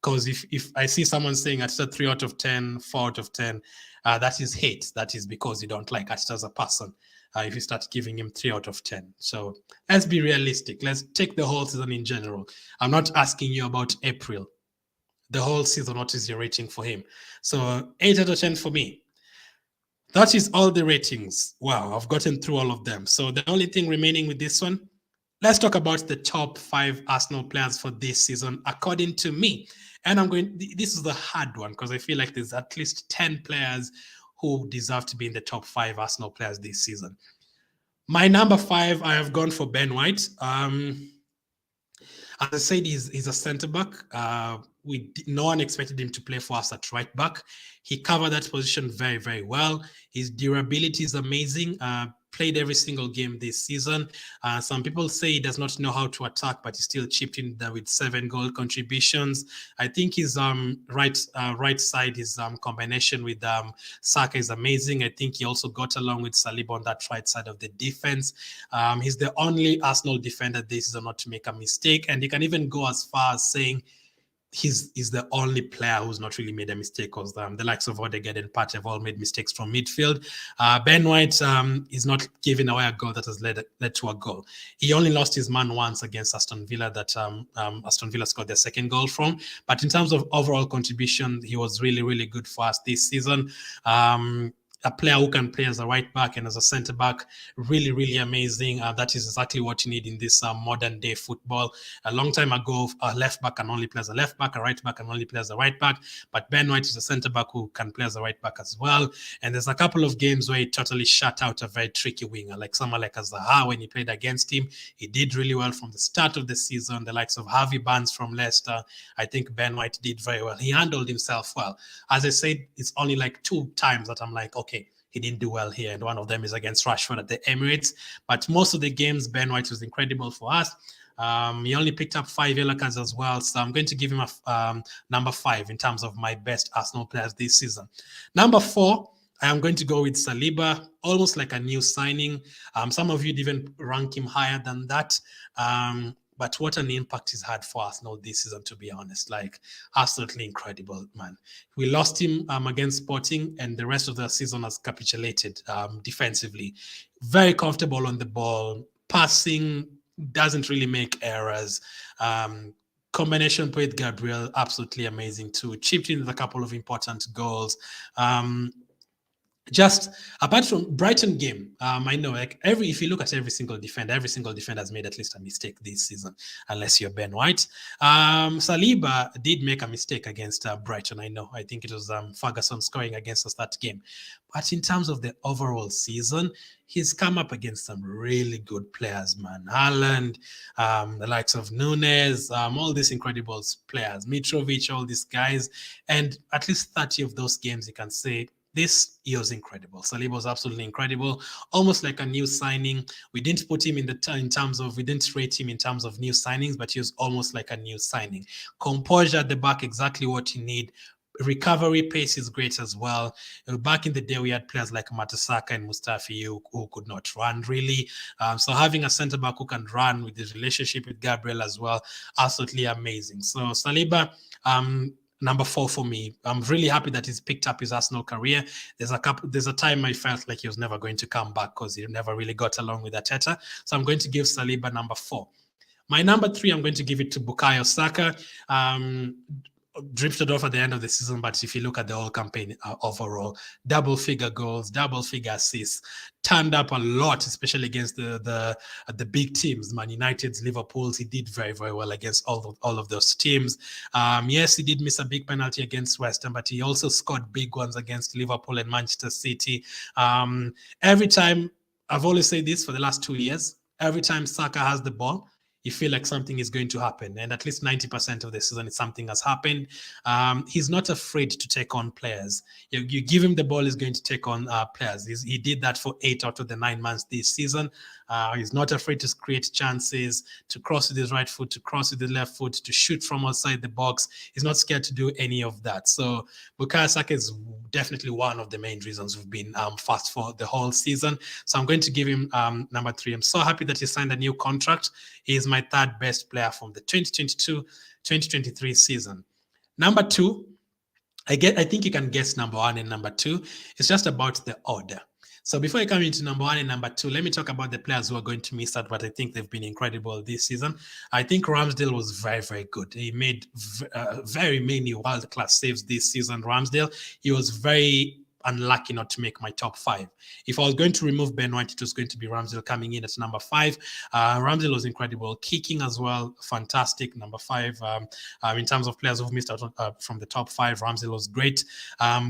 Because if I see someone saying Arteta 3 out of 10, 4 out of 10, that is hate. That is because you don't like Arteta as a person. If you start giving him 3 out of 10. So let's be realistic. Let's take the whole season in general. I'm not asking you about April. The whole season, what is your rating for him? So 8 out of 10 for me. That is all the ratings. Wow, I've gotten through all of them. So the only thing remaining with this one, let's talk about the top 5 Arsenal players for this season, according to me. And this is the hard one because I feel like there's at least 10 players who deserve to be in the top 5 Arsenal players this season. My number 5, I have gone for Ben White. As I said, he's a centre-back. No one expected him to play for us at right-back. He covered that position very, very well. His durability is amazing. Played every single game this season. Some people say he does not know how to attack, but he still chipped in there with 7 goal contributions. I think his right side, his combination with Saka is amazing. I think he also got along with Saliba on that right side of the defense. He's the only Arsenal defender this season not to make a mistake, and he can even go as far as saying he's the only player who's not really made a mistake, because the likes of Odegaard and Partey have all made mistakes from midfield. Ben White is not giving away a goal that has led to a goal. He only lost his man once against Aston Villa that Aston Villa scored their second goal from. But in terms of overall contribution, he was really, really good for us this season. A player who can play as a right back and as a centre back, really, really amazing. That is exactly what you need in this modern day football. A long time ago, a left back can only play as a left back, a right back can only play as a right back. But Ben White is a centre back who can play as a right back as well. And there's a couple of games where he totally shut out a very tricky winger, like someone like Zaha. When he played against him, he did really well from the start of the season. The likes of Harvey Barnes from Leicester, I think Ben White did very well. He handled himself well. As I said, it's only like 2 times that I'm like, okay, he didn't do well here, and one of them is against Rashford at the Emirates. But most of the games, Ben White was incredible for us. He only picked up 5 yellow cards as well, so I'm going to give him a number 5 in terms of my best Arsenal players this season. Number 4, I am going to go with Saliba, almost like a new signing. Some of you even rank him higher than that. But what an impact he's had for Arsenal this season, to be honest. Like, absolutely incredible, man. We lost him against Sporting, and the rest of the season has capitulated defensively. Very comfortable on the ball. Passing, doesn't really make errors. Combination with Gabriel, absolutely amazing too. Chipped in with a couple of important goals. Just apart from Brighton game, I know like if you look at every single defender has made at least a mistake this season, unless you're Ben White. Saliba did make a mistake against Brighton. I think it was Ferguson scoring against us that game. But in terms of the overall season, he's come up against some really good players, man. Haaland, the likes of Nunes, all these incredible players, Mitrovic, all these guys, and at least 30 of those games, you can say, this year was incredible. Saliba was absolutely incredible, almost like a new signing. We didn't put him we didn't rate him in terms of new signings, but he was almost like a new signing. Composure at the back, exactly what you need. Recovery pace is great as well. Back in the day, we had players like Matasaka and Mustafi who could not run really. So having a centre back who can run with his relationship with Gabriel as well, absolutely amazing. So Saliba, number 4 for me. I'm really happy that he's picked up his Arsenal career. There's a time I felt like he was never going to come back because he never really got along with Arteta. So I'm going to give Saliba number 4. My number 3, I'm going to give it to Bukayo Saka. drifted off at the end of the season, but if you look at the whole campaign overall, double-figure goals, double-figure assists, turned up a lot, especially against the big teams, Man United's, Liverpool's. He did very, very well against all of those teams. Yes, he did miss a big penalty against West Ham, but he also scored big ones against Liverpool and Manchester City. Every time, I've always said this for the last 2 years, every time Saka has the ball, you feel like something is going to happen. And at least 90% of the season, something has happened. He's not afraid to take on players. You give him the ball, he's going to take on players. He did that for 8 out of the 9 months this season. He's not afraid to create chances, to cross with his right foot, to cross with the left foot, to shoot from outside the box. He's not scared to do any of that. So Bukayo Saka is definitely one of the main reasons we've been fast for the whole season. So I'm going to give him number 3. I'm so happy that he signed a new contract. He is my 3rd best player from the 2022-2023 season. Number 2, I think you can guess number 1 and number 2. It's just about the order. So before I come into number 1 and number 2, let me talk about the players who are going to miss out, but I think they've been incredible this season. I think Ramsdale was very, very good. He made very many world-class saves this season, Ramsdale. He was very unlucky not to make my top 5. If I was going to remove Ben White, it was going to be Ramsdale coming in at number 5. Ramsdale was incredible. Kicking as well, fantastic. Number 5. In terms of players who've missed out from the top 5, Ramsdale was great.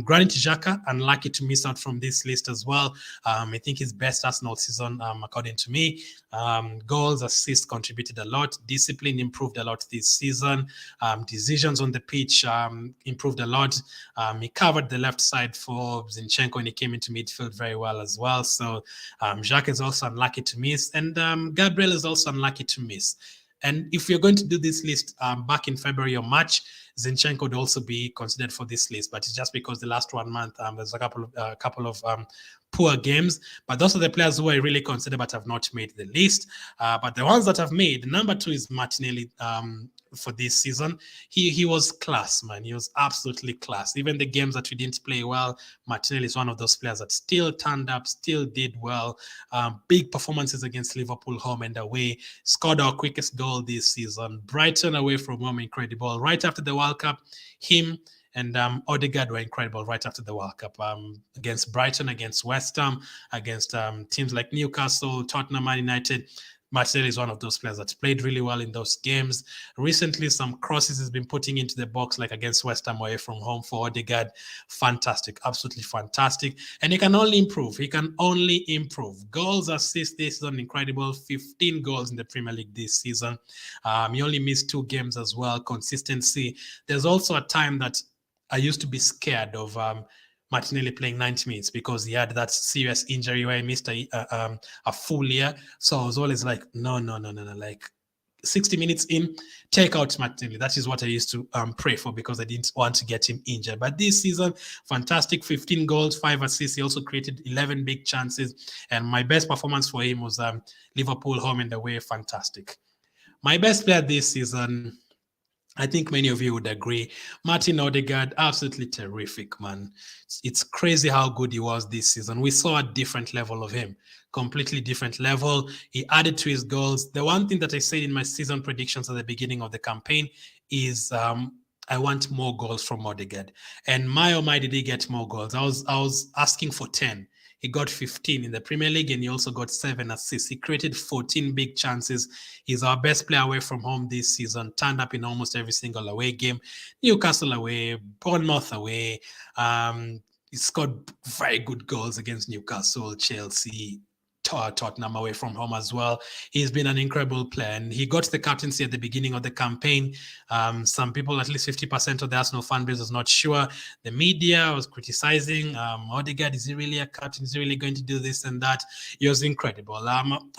Granit Xhaka, unlucky to miss out from this list as well. I think his best Arsenal season, according to me. Goals, assists contributed a lot. Discipline improved a lot this season. Decisions on the pitch improved a lot. He covered the left side for Zinchenko and he came into midfield very well as well. So Xhaka is also unlucky to miss, and Gabriel is also unlucky to miss. And if you're going to do this list back in February or March, Zinchenko would also be considered for this list, but it's just because the last 1 month there's a couple of poor games. But those are the players who I really consider but have not made the list. But the ones that have made, number 2 is Martinelli. For this season, he was class, man. He was absolutely class. Even the games that we didn't play well, Martinelli is one of those players that still turned up, still did well. Big performances against Liverpool home and away. Scored our quickest goal this season. Brighton away from home, incredible. Right after the World Cup, him and Odegaard were incredible right after the World Cup. Against Brighton, against West Ham, against teams like Newcastle, Tottenham, Man United. Martinelli is one of those players that played really well in those games. Recently, some crosses he's been putting into the box, like against West Ham away from home for Odegaard. Fantastic, absolutely fantastic. And he can only improve. He can only improve. Goals, assists this season, incredible. 15 goals in the Premier League this season. He only missed 2 games as well. Consistency. There's also a time that I used to be scared of Martinelli playing 90 minutes because he had that serious injury where he missed a full year. So I was always like, no. Like 60 minutes in, take out Martinelli. That is what I used to pray for because I didn't want to get him injured. But this season, fantastic, 15 goals, 5 assists. He also created 11 big chances. And my best performance for him was Liverpool home and away, fantastic. My best player this season, I think many of you would agree. Martin Odegaard, absolutely terrific, man. It's crazy how good he was this season. We saw a different level of him, completely different level. He added to his goals. The one thing that I said in my season predictions at the beginning of the campaign is I want more goals from Odegaard. And my did he get more goals? I was asking for 10. He got 15 in the Premier League and he also got 7 assists. He created 14 big chances. He's our best player away from home this season, turned up in almost every single away game. Newcastle away, Bournemouth away. He scored very good goals against Newcastle, Chelsea, Tottenham away from home as well. He's been an incredible player and he got the captaincy at the beginning of the campaign. Some people, at least 50% of the Arsenal fan base was not sure. The media was criticizing Odegaard, is he really a captain? Is he really going to do this and that? He was incredible.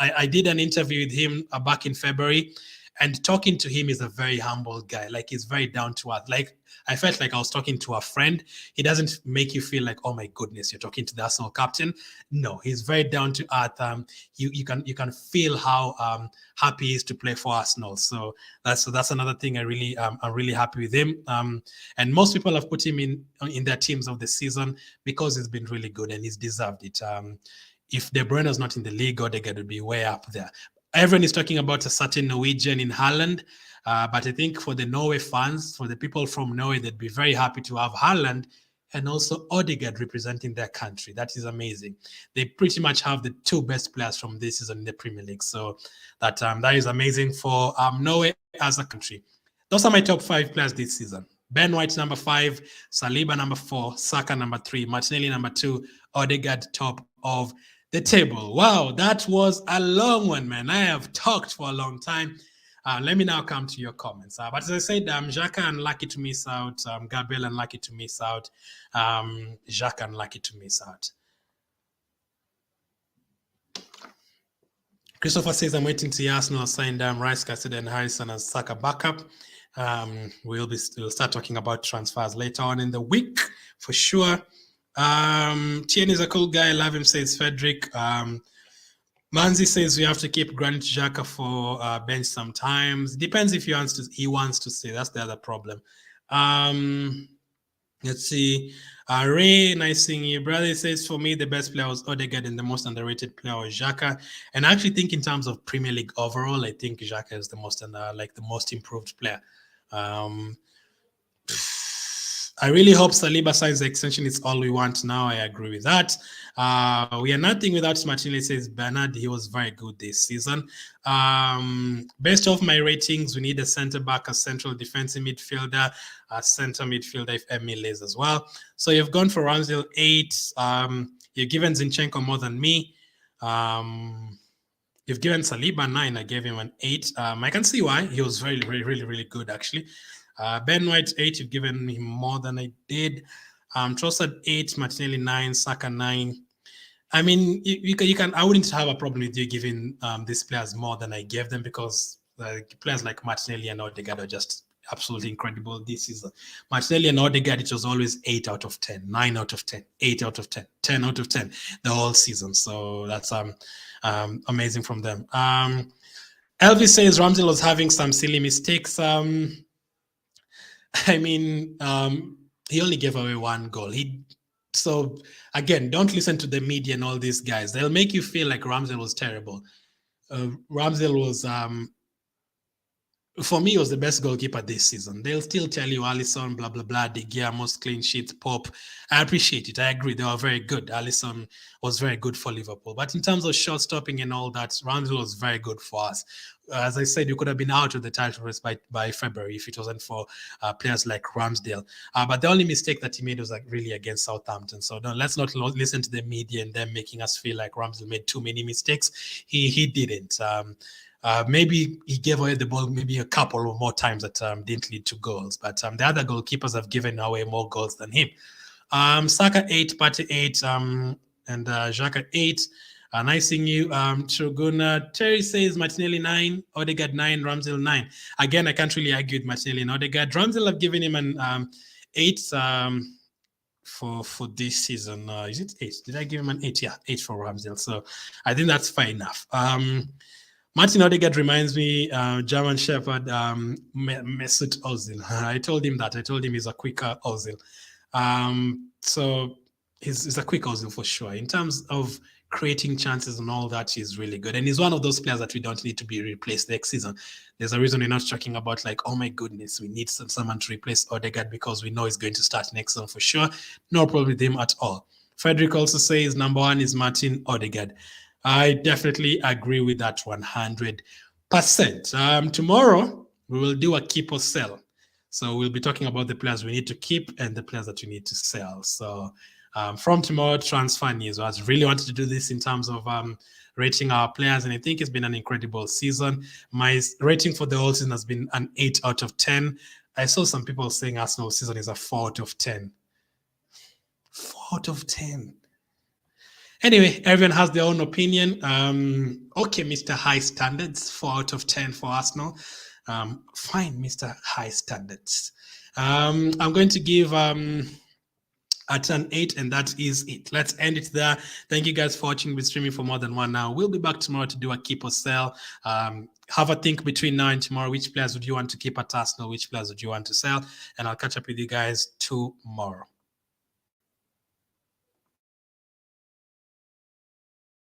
I did an interview with him back in February, and talking to him is a very humble guy. Like, he's very down to earth. Like, I felt like I was talking to a friend. He doesn't make you feel like, oh my goodness, you're talking to the Arsenal captain. No, he's very down to earth. You can feel how happy he is to play for Arsenal. So that's another thing I'm really happy with him. And most people have put him in their teams of the season because he's been really good and he's deserved it. If De Bruyne is not in the league, Odegaard would be way up there. everyone is talking about a certain Norwegian in Haaland. But I think for the Norway fans, for the people from Norway, they'd be very happy to have Haaland and also Odegaard representing their country. That is amazing. They pretty much have the two best players from this season in the Premier League. So that is amazing for Norway as a country. Those are my top 5 players this season. Ben White number 5, Saliba number 4, Saka number 3, Martinelli number 2, Odegaard top of the table. Wow, that was a long one, man. I have talked for a long time. Let me now come to your comments. But as I said, Xhaka unlucky to miss out. Gabriel unlucky to miss out. Xhaka unlucky to miss out. Christopher says, I'm waiting to see Arsenal sign Rice, Cassidy, and Harrison as Saka backup. We'll start talking about transfers later on in the week for sure. Tien is a cool guy. I love him, says Frederick. Manzi says we have to keep Granit Xhaka for bench sometimes. Depends if he wants to stay. That's the other problem. Let's see. Ray, nice seeing you. Brother says, for me, the best player was Odegaard and the most underrated player was Xhaka. And I actually think in terms of Premier League overall, I think Xhaka is the most the most improved player. I really hope Saliba signs the extension. It's all we want now. I agree with that. We are nothing without Martinelli, says Bernard. He was very good this season. Based off my ratings, we need a centre-back, a central defensive midfielder, a centre midfielder if Emil is as well. So you've gone for Ramsdale 8. You've given Zinchenko more than me. You've given Saliba 9. I gave him an 8. I can see why. He was really good, actually. Ben White 8, you've given him more than I did. Trossard 8, Martinelli 9, Saka 9. I mean, you can. I wouldn't have a problem with you giving these players more than I gave them because players like Martinelli and Odegaard are just absolutely incredible this season. Martinelli and Odegaard, it was always 8 out of 10, 9 out of 10, 8 out of 10, 10 out of 10 the whole season. So that's amazing from them. Elvis says Ramsdale was having some silly mistakes. I mean, he only gave away 1 goal. So again, don't listen to the media and all these guys. They'll make you feel like Ramsdale was terrible. Ramsdale was, for me, was the best goalkeeper this season. They'll still tell you Alisson, blah, blah, blah, De Gea, most clean sheets, Pope. I appreciate it. I agree. They were very good. Alisson was very good for Liverpool. But in terms of shot stopping and all that, Ramsdale was very good for us. As I said, you could have been out of the title race by February if it wasn't for players like Ramsdale. But the only mistake that he made was really against Southampton. So let's not listen to the media and them making us feel like Ramsdale made too many mistakes. He didn't. Maybe he gave away the ball maybe a couple or more times that didn't lead to goals. But the other goalkeepers have given away more goals than him. Saka 8, Partey 8, and Xhaka 8. Nice seeing you, Truguna. Terry says Martinelli 9, Odegaard 9, Ramsdale 9. Again, I can't really argue with Martinelli and Odegaard. Ramsdale, I've given him an 8 for this season. Is it 8? Did I give him an 8? Yeah, 8 for Ramsdale. So I think that's fine enough. Martin Odegaard reminds me, German Shepherd, Mesut Ozil. I told him that. I told him he's a quicker Ozil. So he's a quick Ozil for sure. In terms of creating chances and all that, he's really good. And he's one of those players that we don't need to be replaced next season. There's a reason we're not talking about like, oh my goodness, we need someone to replace Odegaard because we know he's going to start next season for sure. No problem with him at all. Frederick also says number 1 is Martin Odegaard. I definitely agree with that 100%. Tomorrow, we will do a keep or sell. So we'll be talking about the players we need to keep and the players that we need to sell. So from tomorrow, transfer news. I really wanted to do this in terms of rating our players, and I think it's been an incredible season. My rating for the whole season has been an 8 out of 10. I saw some people saying Arsenal season is a 4 out of 10. 4 out of 10. Anyway, everyone has their own opinion. Okay, Mr. High Standards, 4 out of 10 for Arsenal. Fine, Mr. High Standards. I'm going to give at an 8, and that is it. Let's end it there. Thank you guys for watching. We've been streaming for more than 1 hour. We'll be back tomorrow to do a keep or sell. Have a think between now and tomorrow. Which players would you want to keep at Arsenal? Which players would you want to sell? And I'll catch up with you guys tomorrow.